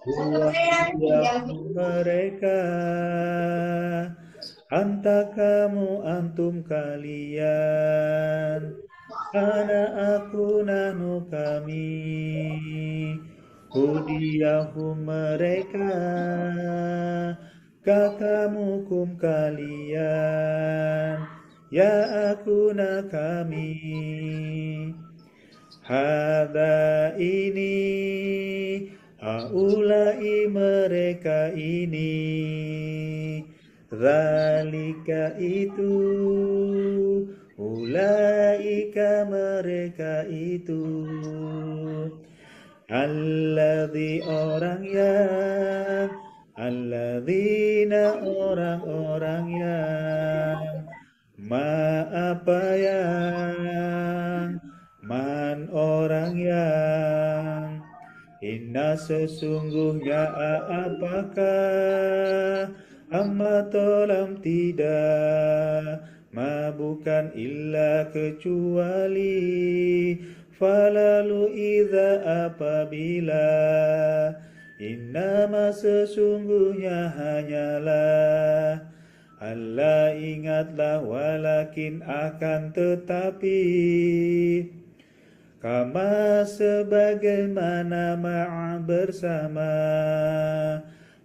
buah mereka, anta kamu antum kalian, anak aku nahnu kami, hudiyahu mereka, kakamu kum kalian, ya aku na kami. Hada ini, haulai mereka ini, zalika itu, ulaika mereka itu, alladzi orang yang, alladzina orang-orang yang, ma apa yang, man orang yang, inna sesungguhnya apakah, amma tolam tidak, ma bukan illa kecuali, falalu idza apabila, innama sesungguhnya hanyalah, Allah ingatlah walakin akan tetapi, kama sebagaimana ma'a bersama,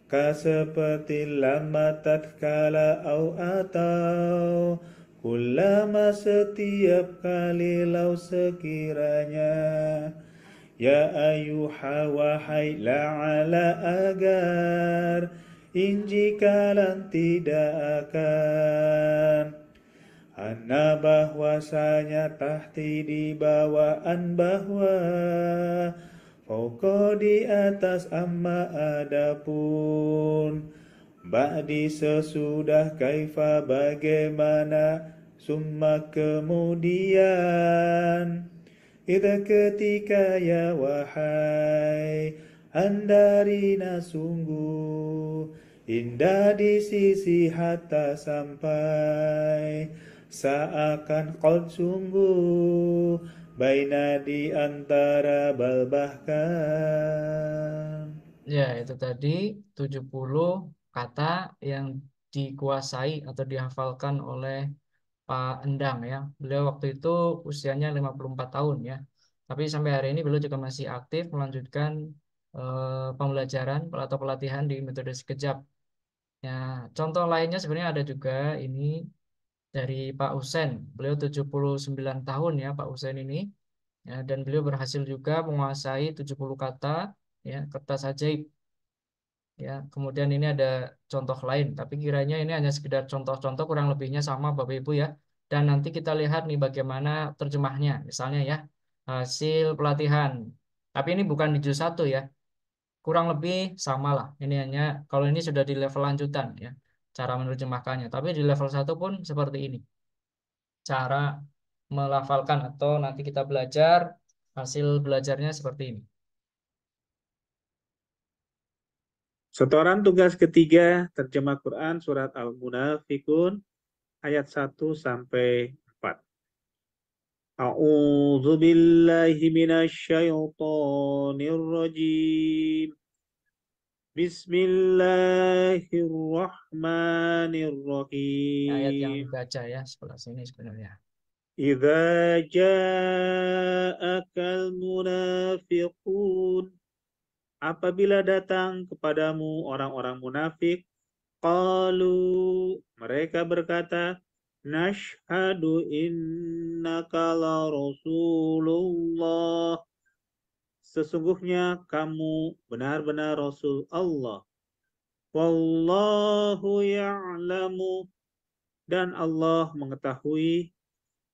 ka seperti lama tatkala au atau, kullama setiap kali lau sekiranya, ya ayuha wahai la'ala agar, injikalan tidak akan, anna bahwasanya tahti di bawaan bahwa, fauqa di atas amma adapun, ba'di sesudah kaifa bagaimana, summa kemudian, idza ketika ya wahai, andarina sungguh, indah di sisi hatta sampai, seakan qad sungguh, baina di antara bal bahkan. Ya, itu tadi 70 kata yang dikuasai atau dihafalkan oleh Pak Endang ya. Beliau waktu itu usianya 54 tahun ya. Tapi sampai hari ini beliau juga masih aktif melanjutkan pembelajaran atau pelatihan di metode sekejap. Ya, contoh lainnya sebenarnya ada juga ini dari Pak Usen. Beliau 79 tahun ya Pak Usen ini. Ya, dan beliau berhasil juga menguasai 70 kata ya, kertas ajaib. Ya, kemudian ini ada contoh lain, tapi kiranya ini hanya sekedar contoh-contoh, kurang lebihnya sama Bapak Ibu ya. Dan nanti kita lihat nih bagaimana terjemahnya, misalnya ya, hasil pelatihan. Tapi ini bukan di juz 1 ya, kurang lebih sama lah. Ini hanya, kalau ini sudah di level lanjutan ya, cara menerjemahkannya. Tapi di level 1 pun seperti ini, cara melafalkan atau nanti kita belajar, hasil belajarnya seperti ini. Setoran tugas ketiga terjemah Quran surat Al-Munafikun ayat 1 sampai 4. A'udzu billahi minasy syaithanir rajim. Bismillahirrahmanirrahim. Ayat yang dibaca ya sebelah sini sebenarnya. Idza ja'akal munafiqun, apabila datang kepadamu orang-orang munafik, qalu, mereka berkata, nashhadu innaka la rasulullah, sesungguhnya kamu benar-benar Rasul Allah. Wallahu ya'lamu, dan Allah mengetahui,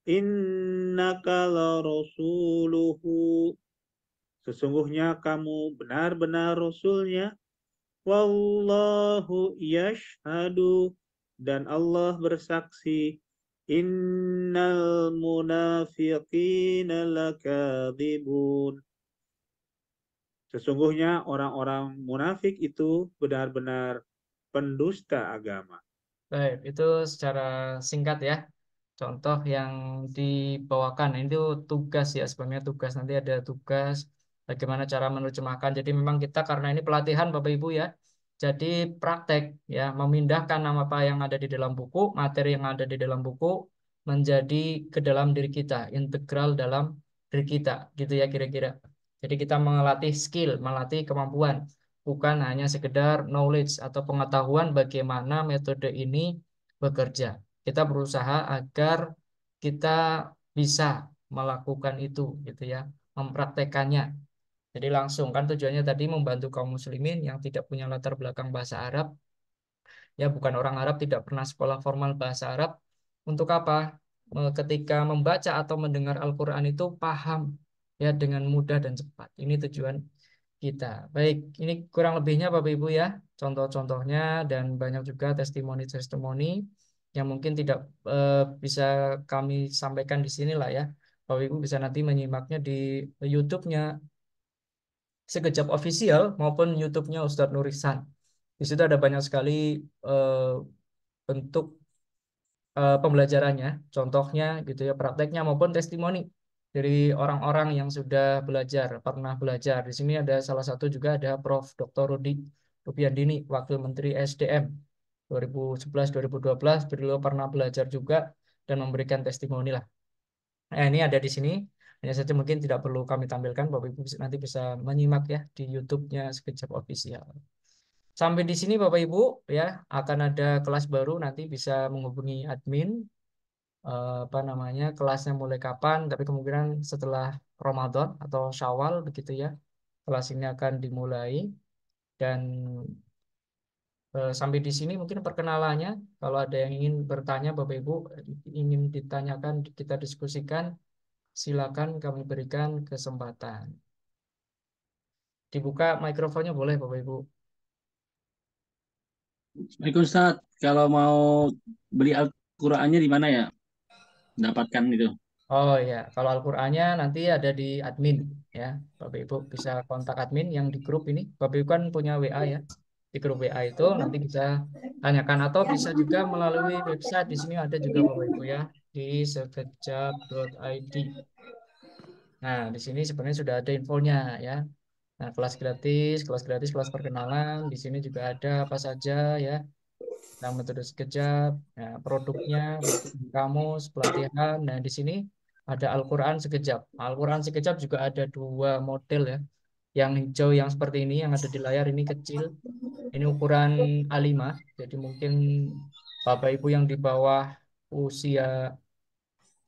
innaka la rasuluhu, sesungguhnya kamu benar-benar Rasulnya. Wallahu yashhadu, dan Allah bersaksi, innal munafiqina lakadzibun, sesungguhnya orang-orang munafik itu benar-benar pendusta agama. Baik, itu secara singkat ya. Contoh yang dibawakan itu tugas ya, sebenarnya tugas, nanti ada tugas bagaimana cara menerjemahkan. Jadi memang kita karena ini pelatihan Bapak Ibu ya. Jadi praktek ya, memindahkan apa yang ada di dalam buku, materi yang ada di dalam buku menjadi ke dalam diri kita, integral dalam diri kita, gitu ya kira-kira. Jadi kita melatih skill, melatih kemampuan, bukan hanya sekedar knowledge atau pengetahuan bagaimana metode ini bekerja. Kita berusaha agar kita bisa melakukan itu gitu ya, mempraktekannya. Jadi langsung kan tujuannya tadi membantu kaum muslimin yang tidak punya latar belakang bahasa Arab, ya bukan orang Arab, tidak pernah sekolah formal bahasa Arab. Untuk apa? Ketika membaca atau mendengar Al-Qur'an itu paham ya dengan mudah dan cepat. Ini tujuan kita. Baik, ini kurang lebihnya Bapak Ibu ya, contoh-contohnya dan banyak juga testimoni-testimoni yang mungkin tidak bisa kami sampaikan di sini lah ya. Bapak Ibu bisa nanti menyimaknya di YouTube-nya Sekejap Official maupun YouTube-nya Ustadz Nur Ihsan. Di situ ada banyak sekali bentuk pembelajarannya, contohnya gitu ya, prakteknya maupun testimoni dari orang-orang yang sudah belajar, pernah belajar. Di sini ada salah satu juga ada Prof. Dr. Rudi Rupiandini, Wakil Menteri SDM 2011-2012, beliau pernah belajar juga dan memberikan testimoni lah. Nah, ini ada di sini, hanya saja mungkin tidak perlu kami tampilkan, Bapak Ibu nanti bisa menyimak ya di YouTube-nya Sekejap Official. Sampai di sini Bapak Ibu ya, akan ada kelas baru, nanti bisa menghubungi admin apa namanya, kelasnya mulai kapan, tapi kemungkinan setelah Ramadan atau Syawal begitu ya, kelas ini akan dimulai. Dan sampai di sini mungkin perkenalannya. Kalau ada yang ingin bertanya Bapak Ibu, ingin ditanyakan, kita diskusikan, silakan kami berikan kesempatan. Dibuka mikrofonnya boleh Bapak Ibu. Assalamualaikum Ustaz, kalau mau beli Al-Qur'annya di mana ya? Dapatkan itu. Oh ya, kalau Al-Qur'annya nanti ada di admin ya. Bapak Ibu bisa kontak admin yang di grup ini. Bapak Ibu kan punya WA ya. Di grup WA itu nanti bisa tanyakan, atau bisa juga melalui website, di sini ada juga Bapak Ibu ya, di sekejap.id. Nah, di sini sebenarnya sudah ada infonya ya. Nah, kelas gratis, kelas perkenalan. Di sini juga ada apa saja ya. Nah, metode sekejap, nah, produknya, buku kamus, pelatihan. Nah, di sini ada Al-Quran sekejap. Al-Quran sekejap juga ada dua model ya. Yang hijau yang seperti ini, yang ada di layar ini kecil. Ini ukuran A5. Jadi mungkin Bapak Ibu yang di bawah usia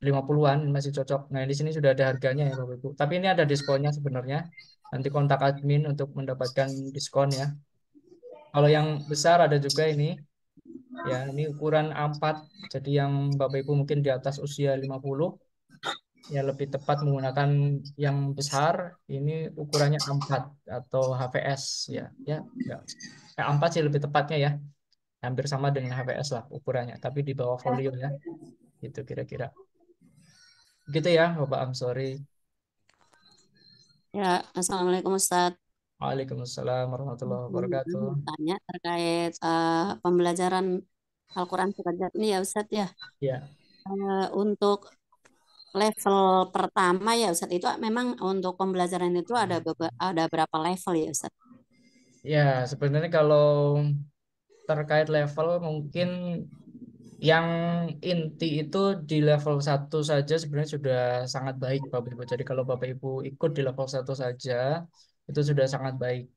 50-an masih cocok. Nah, di sini sudah ada harganya ya Bapak Ibu. Tapi ini ada diskonnya sebenarnya. Nanti kontak admin untuk mendapatkan diskon ya. Kalau yang besar ada juga ini. Ya, ini ukuran A4. Jadi yang Bapak Ibu mungkin di atas usia 50 ya lebih tepat menggunakan yang besar. Ini ukurannya A4 atau HVS ya. Ya, ya. A4 sih lebih tepatnya ya. Hampir sama dengan HVS lah ukurannya, tapi di bawah folio ya. Itu kira-kira. Gitu ya, Bapak. I'm sorry. Ya, Assalamualaikum Ustadz. Waalaikumsalam warahmatullahi wabarakatuh. Tanya terkait pembelajaran Al-Quran sekejap ini ya Ustadz ya. Ya, Untuk level pertama ya Ustadz itu memang untuk pembelajaran itu ada berapa level ya Ustadz? ya sebenarnya kalau terkait level mungkin yang inti itu di level 1 saja sebenarnya sudah sangat baik Bapak Ibu. Jadi kalau Bapak Ibu ikut di level 1 saja itu sudah sangat baik.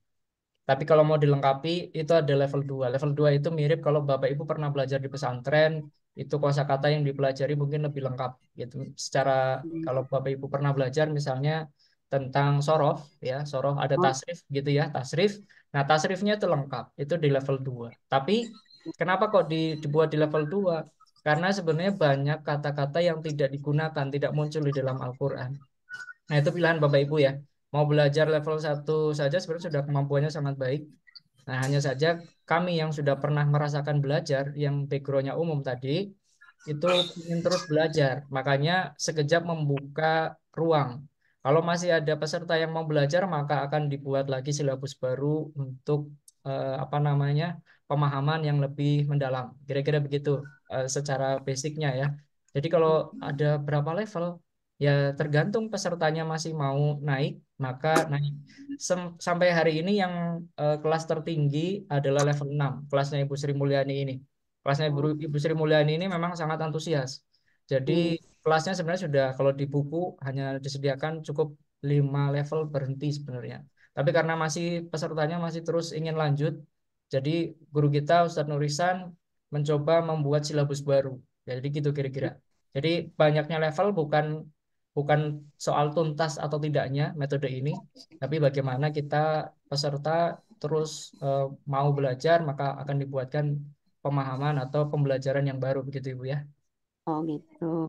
Tapi kalau mau dilengkapi itu ada level 2. Level 2 itu mirip kalau Bapak Ibu pernah belajar di pesantren, itu kosakata yang dipelajari mungkin lebih lengkap gitu. Secara kalau Bapak Ibu pernah belajar misalnya tentang sorof ya, sorof ada Oh, tasrif gitu ya, tasrif. Nah, tasrifnya itu lengkap, itu di level 2. Tapi kenapa kok dibuat di level 2? Karena sebenarnya banyak kata-kata yang tidak digunakan, tidak muncul di dalam Al-Qur'an. Nah, itu pilihan Bapak Ibu ya. Mau belajar level 1 saja sebenarnya sudah kemampuannya sangat baik. Nah, hanya saja kami yang sudah pernah merasakan belajar, yang backgroundnya umum tadi, itu ingin terus belajar. Makanya sekejap membuka ruang. Kalau masih ada peserta yang mau belajar, maka akan dibuat lagi silabus baru untuk apa namanya pemahaman yang lebih mendalam. Kira-kira begitu secara basicnya ya. Jadi kalau ada berapa level, ya tergantung pesertanya masih mau naik, maka naik. Sampai hari ini yang kelas tertinggi adalah level 6, kelasnya Ibu Sri Mulyani ini. Kelasnya Ibu Sri Mulyani ini memang sangat antusias. Jadi kelasnya sebenarnya sudah kalau di buku hanya disediakan cukup 5 level berhenti sebenarnya. Tapi karena masih pesertanya masih terus ingin lanjut, jadi guru kita Ustadz Nurisan mencoba membuat silabus baru. Ya, jadi gitu kira-kira. Jadi banyaknya level bukan bukan soal tuntas atau tidaknya metode ini, tapi bagaimana kita peserta terus mau belajar maka akan dibuatkan pemahaman atau pembelajaran yang baru begitu Ibu ya. oh gitu.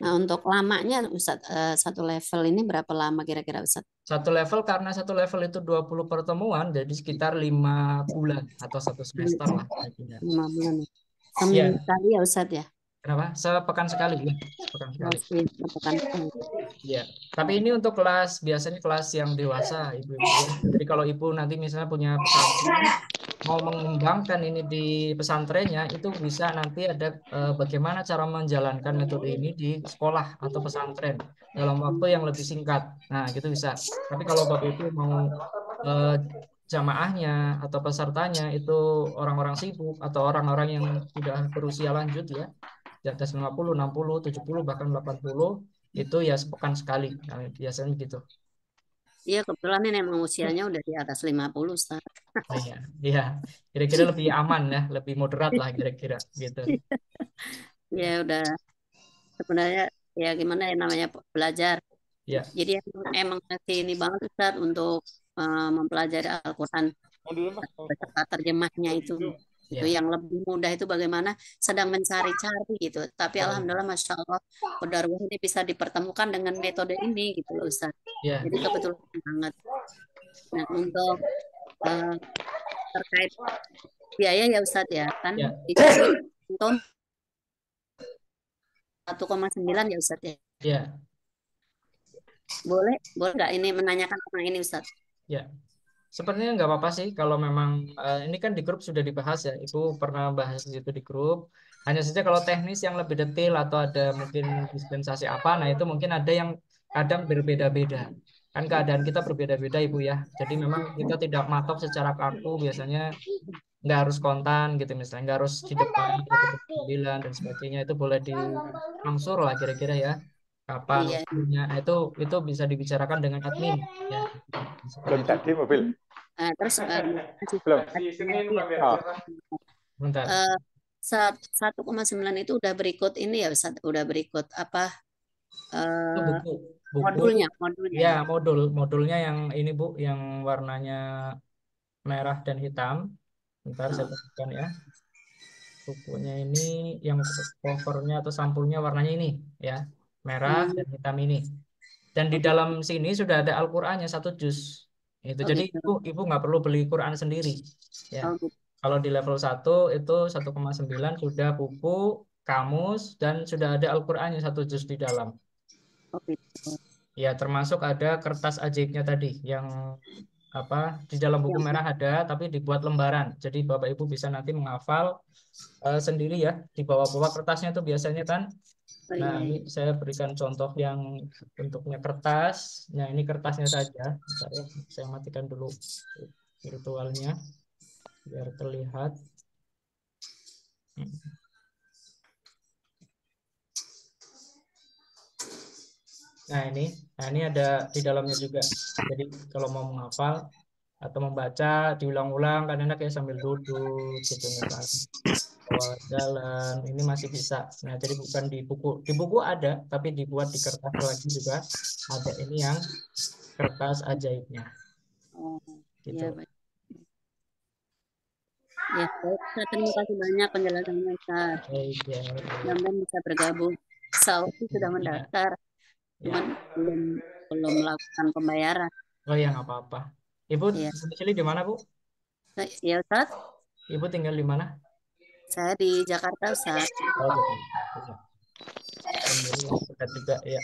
Nah untuk lamanya Ustadz satu level ini berapa lama kira-kira Ustadz? Satu level karena satu level itu 20 pertemuan jadi sekitar 5 bulan atau 1 semester lah kira-kira. 5 bulan ya. Ya, Seminggu sekali ya Ustadz ya? kenapa? Sepekan sekali ya, sepekan sekali. Masih pekan sekali. Ya, tapi ini untuk kelas biasanya kelas yang dewasa ibu-ibu ya. Jadi kalau ibu nanti misalnya punya pesantren mau mengembangkan ini di pesantrennya itu bisa nanti ada bagaimana cara menjalankan metode ini di sekolah atau pesantren dalam waktu yang lebih singkat. Nah, gitu bisa. Tapi kalau Bapak Ibu mau eh, jamaahnya atau pesertanya itu orang-orang sibuk atau orang-orang yang sudah berusia lanjut ya, di atas 50, 60, 70 bahkan 80 itu ya sepekan sekali. Nah, biasanya gitu. Iya kebetulan ini emang usianya udah di atas 50 Ustadz. Oh, iya, iya. Kira-kira lebih aman ya, lebih moderat lah kira-kira gitu. Ya udah sebenarnya ya gimana ya namanya belajar. Ya, Jadi emang masih ini banget Ustadz untuk mempelajari Al-Quran beserta terjemahnya itu ya. yang lebih mudah itu bagaimana sedang mencari-cari gitu. Tapi alhamdulillah Masya Allah Qadarullah ini bisa dipertemukan dengan metode ini gitu loh Ustadz. Ya, Jadi kebetulan banget. Nah untuk eh, terkait biaya ya Ustadz ya kan ya, itu untuk 1,9 ya Ustadz ya. ya, Boleh nggak ini menanyakan tentang ini Ustadz? ya. Sepertinya nggak apa-apa sih kalau memang ini kan di grup sudah dibahas ya. Ibu pernah bahas di situ di grup. Hanya saja kalau teknis yang lebih detail atau ada mungkin dispensasi apa, nah itu mungkin ada yang kadang berbeda-beda. Kan keadaan kita berbeda-beda Ibu ya. Jadi memang kita tidak matok secara kaku, biasanya nggak harus kontan gitu misalnya, nggak harus di depan 1,9 dan sebagainya, itu boleh diangsur lah kira-kira ya. Kapan Iya. waktunya. Nah, itu bisa dibicarakan dengan admin ya. Seperti Belum itu. jadi mobil. Nah, terus Belum. Oh, Bentar. 1,9 itu udah berikut ini ya Ustaz, udah berikut apa Itu eh, buku modulnya ya, ya. modulnya yang ini Bu, yang warnanya merah dan hitam. Bentar saya Oh, temukan ya. Bukunya ini yang covernya atau sampulnya warnanya ini ya, merah dan hmm, hitam ini. Dan di oh dalam gitu. sini sudah ada Al-Qur'annya 1 juz. Itu Oh jadi gitu. ibu nggak perlu beli Quran sendiri ya. Oh gitu. Kalau di level 1 itu 1,9 sudah buku, kamus, dan sudah ada Al-Qur'annya 1 juz di dalam. Oh gitu. Ya, termasuk ada kertas ajaibnya tadi yang apa di dalam buku Yang merah ada, tapi dibuat lembaran. Jadi Bapak Ibu bisa nanti menghafal sendiri ya. Di bawah-bawah kertasnya tuh biasanya kan. oh Nah, iya, ini iya. saya berikan contoh yang bentuknya kertas. Nah, ini kertasnya saja. Bentar ya, saya matikan dulu virtualnya biar terlihat. Nah ini ada di dalamnya juga. Jadi kalau mau menghafal atau membaca diulang-ulang kan enak ya sambil duduk gitu misalnya. Awal jalan ini masih bisa. Nah, jadi bukan di buku ada, tapi dibuat di kertas lagi juga ada ini yang kertas ajaibnya Oh gitu. iya baik. Ya, baik. Ustaz, terima kasih banyak penjelasannya Ustaz. Baik ya. Mudah-mudahan bisa bergabung. Saya sudah Ya, mendaftar, cuman ya. belum melakukan pembayaran. Oh ya nggak apa-apa. Ibu Ya, domisili di mana Bu? ya Ustaz, Ibu tinggal di mana? saya di Jakarta Ustaz. Oh Jakarta. Alhamdulillah dekat juga ya.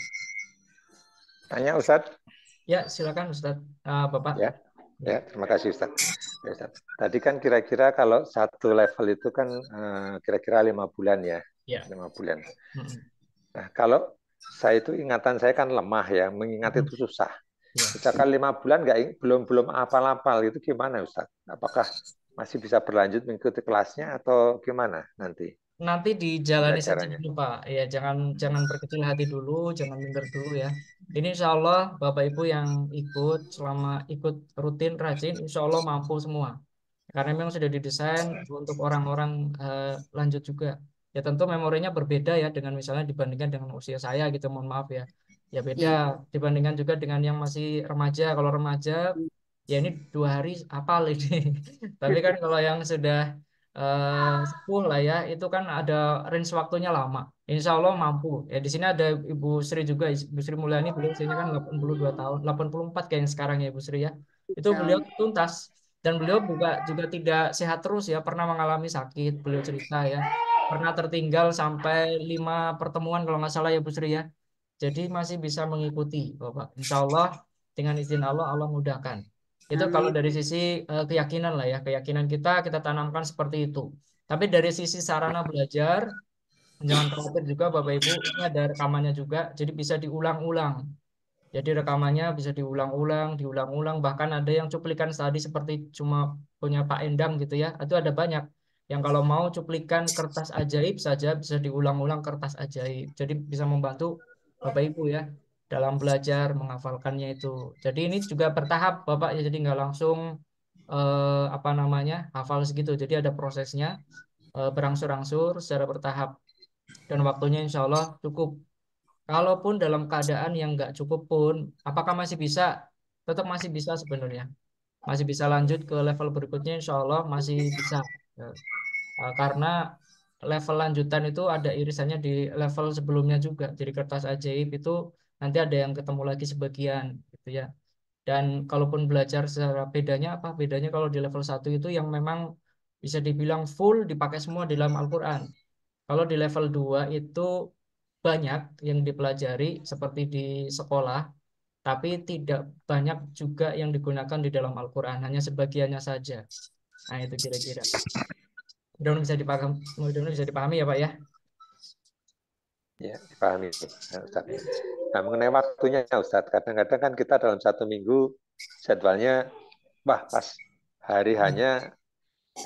tanya Ustadz. Ya silakan Ustadz. Bapak. Ya, ya, terima kasih Ustadz. Ya, Ustadz. Tadi kan kira-kira kalau satu level itu kan kira-kira 5 bulan ya. Ya. 5 bulan. Mm-mm. Nah, kalau saya itu ingatan saya kan lemah ya, mengingat itu susah. Ya. Misalkan 5 bulan belum apal-apal itu gimana Ustadz? Apakah masih bisa berlanjut mengikuti kelasnya atau gimana nanti Nanti dijalani saja pembelajarannya? dulu Pak. Ya jangan berkecil hati dulu, jangan minder dulu ya. Ini Insya Allah Bapak Ibu yang ikut selama ikut rutin rajin, Insya Allah mampu semua. Karena memang sudah didesain untuk orang-orang lanjut juga. Ya tentu memorinya berbeda ya dengan misalnya dibandingkan dengan usia saya gitu, mohon maaf ya. Ya beda Ya, dibandingkan juga dengan yang masih remaja. Kalau remaja ya ini 2 hari hafal ini. Tapi kan kalau yang sudah sepuh lah ya, itu kan ada range waktunya lama. Insya Allah mampu. Ya di sini ada Ibu Sri juga, Ibu Sri Mulyani, beliau usianya kan 82 tahun, 84 kayak yang sekarang ya Ibu Sri ya. Itu insya beliau Allah. tuntas dan beliau juga tidak sehat terus ya, pernah mengalami sakit, beliau cerita ya. Pernah tertinggal sampai 5 pertemuan kalau nggak salah ya Bu Sri ya. Jadi masih bisa mengikuti Bapak. Insya Allah dengan izin Allah, Allah mudahkan. Itu kalau Amin. dari sisi keyakinan lah ya, keyakinan kita tanamkan seperti itu. Tapi dari sisi sarana belajar, jangan khawatir juga Bapak Ibu, ini ada rekamannya juga, jadi bisa diulang-ulang. Jadi rekamannya bisa diulang-ulang, bahkan ada yang cuplikan tadi seperti cuma punya Pak Endang gitu ya. Itu ada banyak. Yang kalau mau cuplikan kertas ajaib saja bisa diulang-ulang kertas ajaib. Jadi bisa membantu Bapak Ibu ya dalam belajar menghafalkannya itu. Jadi ini juga bertahap Bapak ya. Jadi nggak langsung apa namanya hafal segitu. Jadi ada prosesnya berangsur-angsur secara bertahap dan waktunya insya Allah cukup. Kalaupun dalam keadaan yang nggak cukup pun, apakah masih bisa? Tetap masih bisa sebenarnya. Masih bisa lanjut ke level berikutnya, insya Allah masih bisa. Ya. Karena level lanjutan itu ada irisannya di level sebelumnya juga. Jadi kertas ajaib itu nanti ada yang ketemu lagi sebagian, gitu ya. Dan kalaupun belajar secara bedanya apa? Bedanya kalau di level 1 itu yang memang bisa dibilang full dipakai semua di dalam Al-Quran. Kalau di level 2 itu banyak yang dipelajari seperti di sekolah, tapi tidak banyak juga yang digunakan di dalam Al-Quran, hanya sebagiannya saja. Nah, itu kira-kira. Mudah-mudahan bisa dipahami, mudah-mudahan bisa dipahami ya Pak ya. Ya, dipahami Ustadz. Nah, mengenai waktunya, Ustadz, kadang-kadang kan kita dalam 1 minggu jadwalnya, pas hari hanya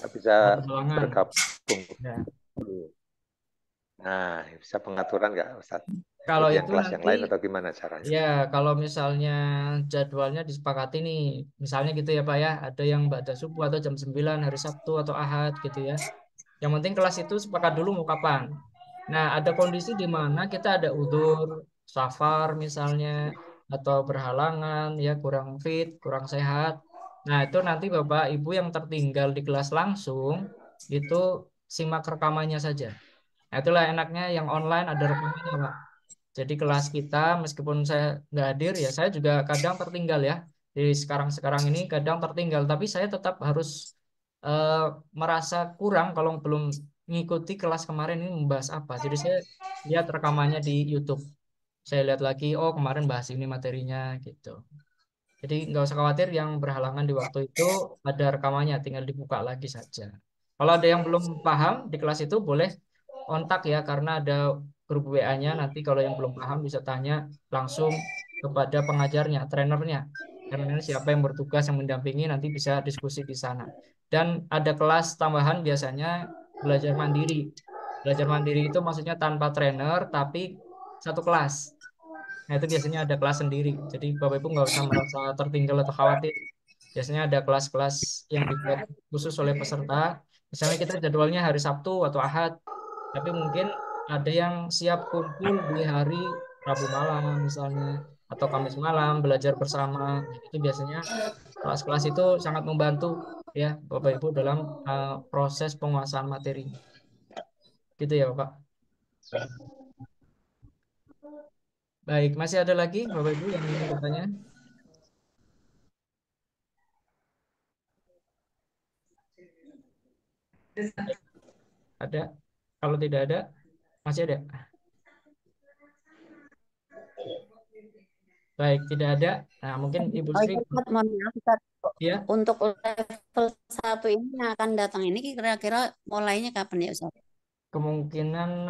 bisa Halangan. bergabung. Ya. Nah, bisa pengaturan nggak, Ustadz? Kalau Ikut yang itu kelas yang nanti lain atau gimana caranya? ya, kalau misalnya jadwalnya disepakati nih, misalnya gitu ya Pak ya, ada yang ba'da subuh atau jam 9 hari Sabtu atau Ahad gitu ya. Yang penting kelas itu sepakat dulu mau kapan. Nah, ada kondisi di mana kita ada udzur, safar misalnya, atau berhalangan, ya kurang fit, kurang sehat. Nah, itu nanti Bapak Ibu yang tertinggal di kelas langsung, itu simak rekamannya saja. Nah, itulah enaknya yang online ada rekamannya Pak. Jadi kelas kita meskipun saya nggak hadir ya saya juga kadang tertinggal ya. Di sekarang ini kadang tertinggal tapi saya tetap harus eh, merasa kurang kalau belum mengikuti kelas kemarin ini membahas apa. Jadi saya lihat rekamannya di YouTube. Saya lihat lagi oh kemarin bahas ini materinya gitu. Jadi nggak usah khawatir yang berhalangan di waktu itu ada rekamannya tinggal dibuka lagi saja. Kalau ada yang belum paham di kelas itu boleh kontak ya karena ada grup WA-nya nanti kalau yang belum paham bisa tanya langsung kepada pengajarnya, trainernya. Karena siapa yang bertugas yang mendampingi nanti bisa diskusi di sana. Dan ada kelas tambahan biasanya belajar mandiri. Belajar mandiri itu maksudnya tanpa trainer tapi satu kelas. Nah, itu biasanya ada kelas sendiri. Jadi Bapak Ibu nggak usah merasa tertinggal atau khawatir. Biasanya ada kelas-kelas yang dibuat khusus oleh peserta. Misalnya kita jadwalnya hari Sabtu atau Ahad, tapi mungkin ada yang siap kumpul di hari Rabu malam misalnya, atau Kamis malam belajar bersama. Nah, itu biasanya kelas-kelas itu sangat membantu ya Bapak Ibu dalam proses penguasaan materi. Gitu ya Bapak. Baik, masih ada lagi Bapak Ibu yang ingin bertanya? Ada? Kalau tidak ada, masih ada? Baik, tidak ada. Nah, mungkin Ibu Oh Sri, iya, Ustaz, mohon maaf, Ustaz. ya, Untuk level 1 ini yang akan datang ini kira-kira mulainya kapan ya, Ustaz? kemungkinan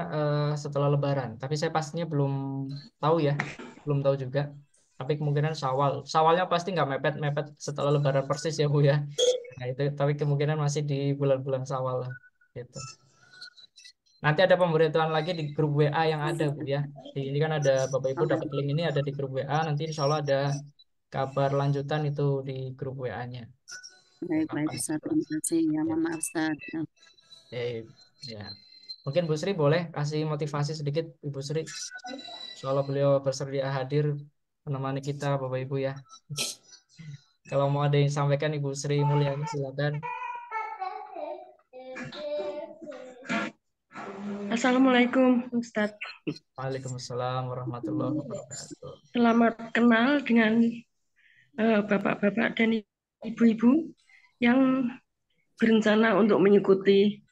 setelah Lebaran. Tapi saya pastinya belum tahu ya, belum tahu juga. Tapi kemungkinan Syawal. Syawalnya pasti nggak mepet-mepet setelah Lebaran persis ya Bu ya. Nah itu, tapi kemungkinan masih di bulan-bulan Syawal lah. Gitu. Nanti ada pemberitahuan lagi di grup WA yang ada Bu ya. Ini kan ada Bapak Ibu dapat link ini ada di grup WA. Nanti insya Allah ada kabar lanjutan itu di grup WA-nya. Baik, baik, Ustaz. Terima kasih. Ya, Ya. mohon maaf, Ustaz. Ya. Ya. Mungkin Bu Sri boleh kasih motivasi sedikit Ibu Sri. Soalnya beliau bersedia hadir menemani kita Bapak Ibu ya. Kalau mau ada yang disampaikan Ibu Sri Mulyani silakan. Assalamualaikum Ustadz. Waalaikumsalam warahmatullahi wabarakatuh. Selamat kenal dengan bapak-bapak dan ibu-ibu yang berencana untuk mengikuti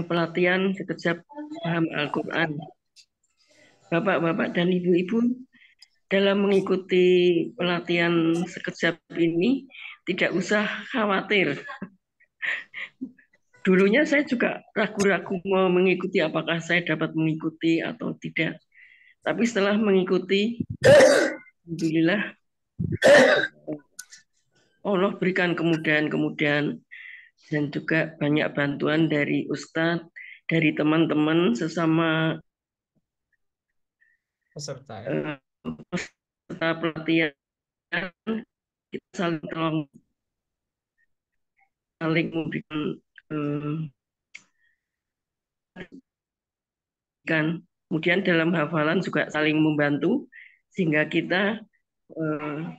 pelatihan sekejap paham Al-Quran. Bapak-bapak dan ibu-ibu dalam mengikuti pelatihan sekejap ini tidak usah khawatir. Dulunya saya juga ragu-ragu mau mengikuti apakah saya dapat mengikuti atau tidak. Tapi setelah mengikuti, alhamdulillah Allah berikan kemudahan-kemudahan dan juga banyak bantuan dari Ustadz, dari teman-teman sesama Peserta ya. peserta pelatihan, kita saling tolong, saling memberikan kemudian dalam hafalan juga saling membantu sehingga kita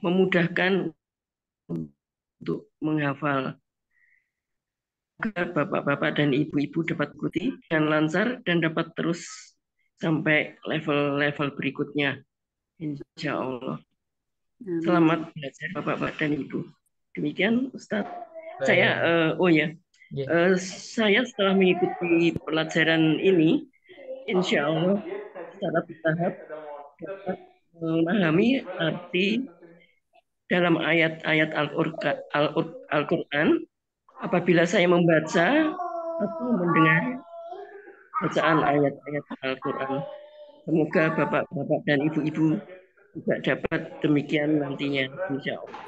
memudahkan untuk menghafal agar bapak-bapak dan ibu-ibu dapat ikuti dengan lancar dan dapat terus sampai level-level berikutnya. Insya Allah. Amin. Selamat belajar bapak-bapak dan ibu. Demikian Ustadz. Baik. Saya Ya. saya setelah mengikuti pelajaran ini, insya Allah secara bertahap dapat memahami arti dalam ayat-ayat Al-Quran. Apabila saya membaca atau mendengar bacaan ayat-ayat Al-Quran. Semoga bapak-bapak dan ibu-ibu juga dapat demikian nantinya, insya Allah.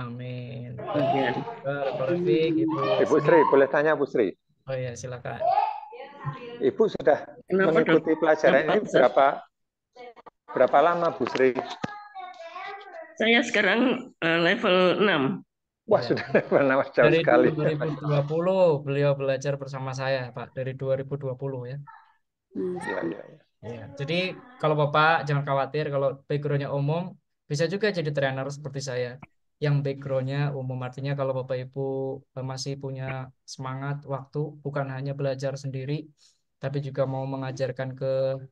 Amin. Amin. Barakallahu fiik, Ibu Ibu Sri, boleh tanya Bu Sri? Oh ya, silakan. Ibu sudah Kenapa, mengikuti Dok? pelajaran Apa, ini Ustaz? berapa lama Bu Sri? Saya sekarang level 6. Wah, Ya. sudah level 6 jauh Dari sekali. 2020 beliau belajar bersama saya, Pak. Dari 2020 ya. Iya, iya. Ya, jadi kalau Bapak jangan khawatir kalau backgroundnya umum, bisa juga jadi trainer seperti saya. Yang backgroundnya umum artinya kalau Bapak Ibu masih punya semangat waktu, bukan hanya belajar sendiri, tapi juga mau mengajarkan ke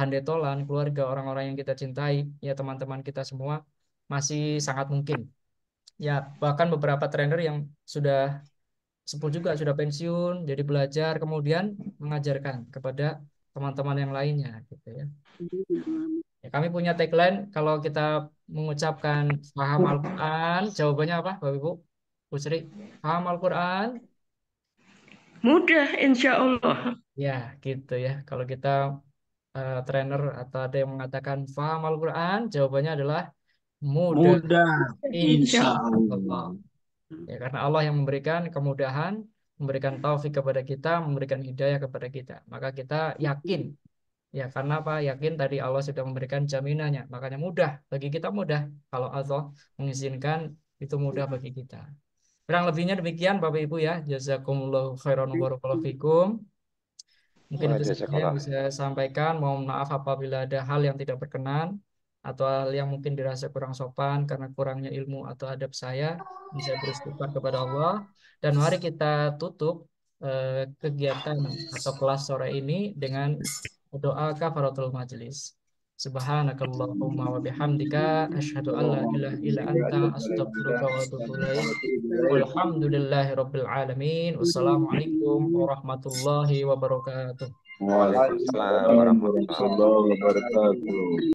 handetolan, keluarga, orang-orang yang kita cintai, ya teman-teman kita semua, masih sangat mungkin. Ya, bahkan beberapa trainer yang sudah sepuh juga, sudah pensiun, jadi belajar, kemudian mengajarkan kepada teman-teman yang lainnya, gitu ya. Ya, kami punya tagline kalau kita mengucapkan paham Al-Quran, jawabannya apa, Bapak Ibu? Bu Sri, paham Al-Quran? Mudah, insya Allah. Ya, gitu ya. Kalau kita trainer atau ada yang mengatakan paham Al-Quran, jawabannya adalah mudah. Mudah, insya Allah. Allah. Ya, karena Allah yang memberikan kemudahan, memberikan taufik kepada kita, memberikan hidayah kepada kita. Maka kita yakin. Ya, karena apa? Yakin tadi Allah sudah memberikan jaminannya. Makanya mudah. Bagi kita mudah. Kalau Allah mengizinkan, itu mudah bagi kita. Kurang lebihnya demikian Bapak Ibu ya. Jazakumullahu khairan wa barakallahu fikum. Mungkin itu saja yang bisa saya sampaikan. Mohon maaf apabila ada hal yang tidak berkenan atau hal yang mungkin dirasa kurang sopan karena kurangnya ilmu atau adab saya. Bisa beristighfar kepada Allah. Dan mari kita tutup kegiatan atau kelas sore ini dengan doa kafaratul majelis. Subhanakallahumma wa bihamdika asyhadu an la ilaha illa anta astaghfiruka wa atubu ilaik. Walhamdulillahi rabbil alamin. Wassalamualaikum warahmatullahi wabarakatuh. Waalaikumsalam warahmatullahi wabarakatuh. wabarakatuh.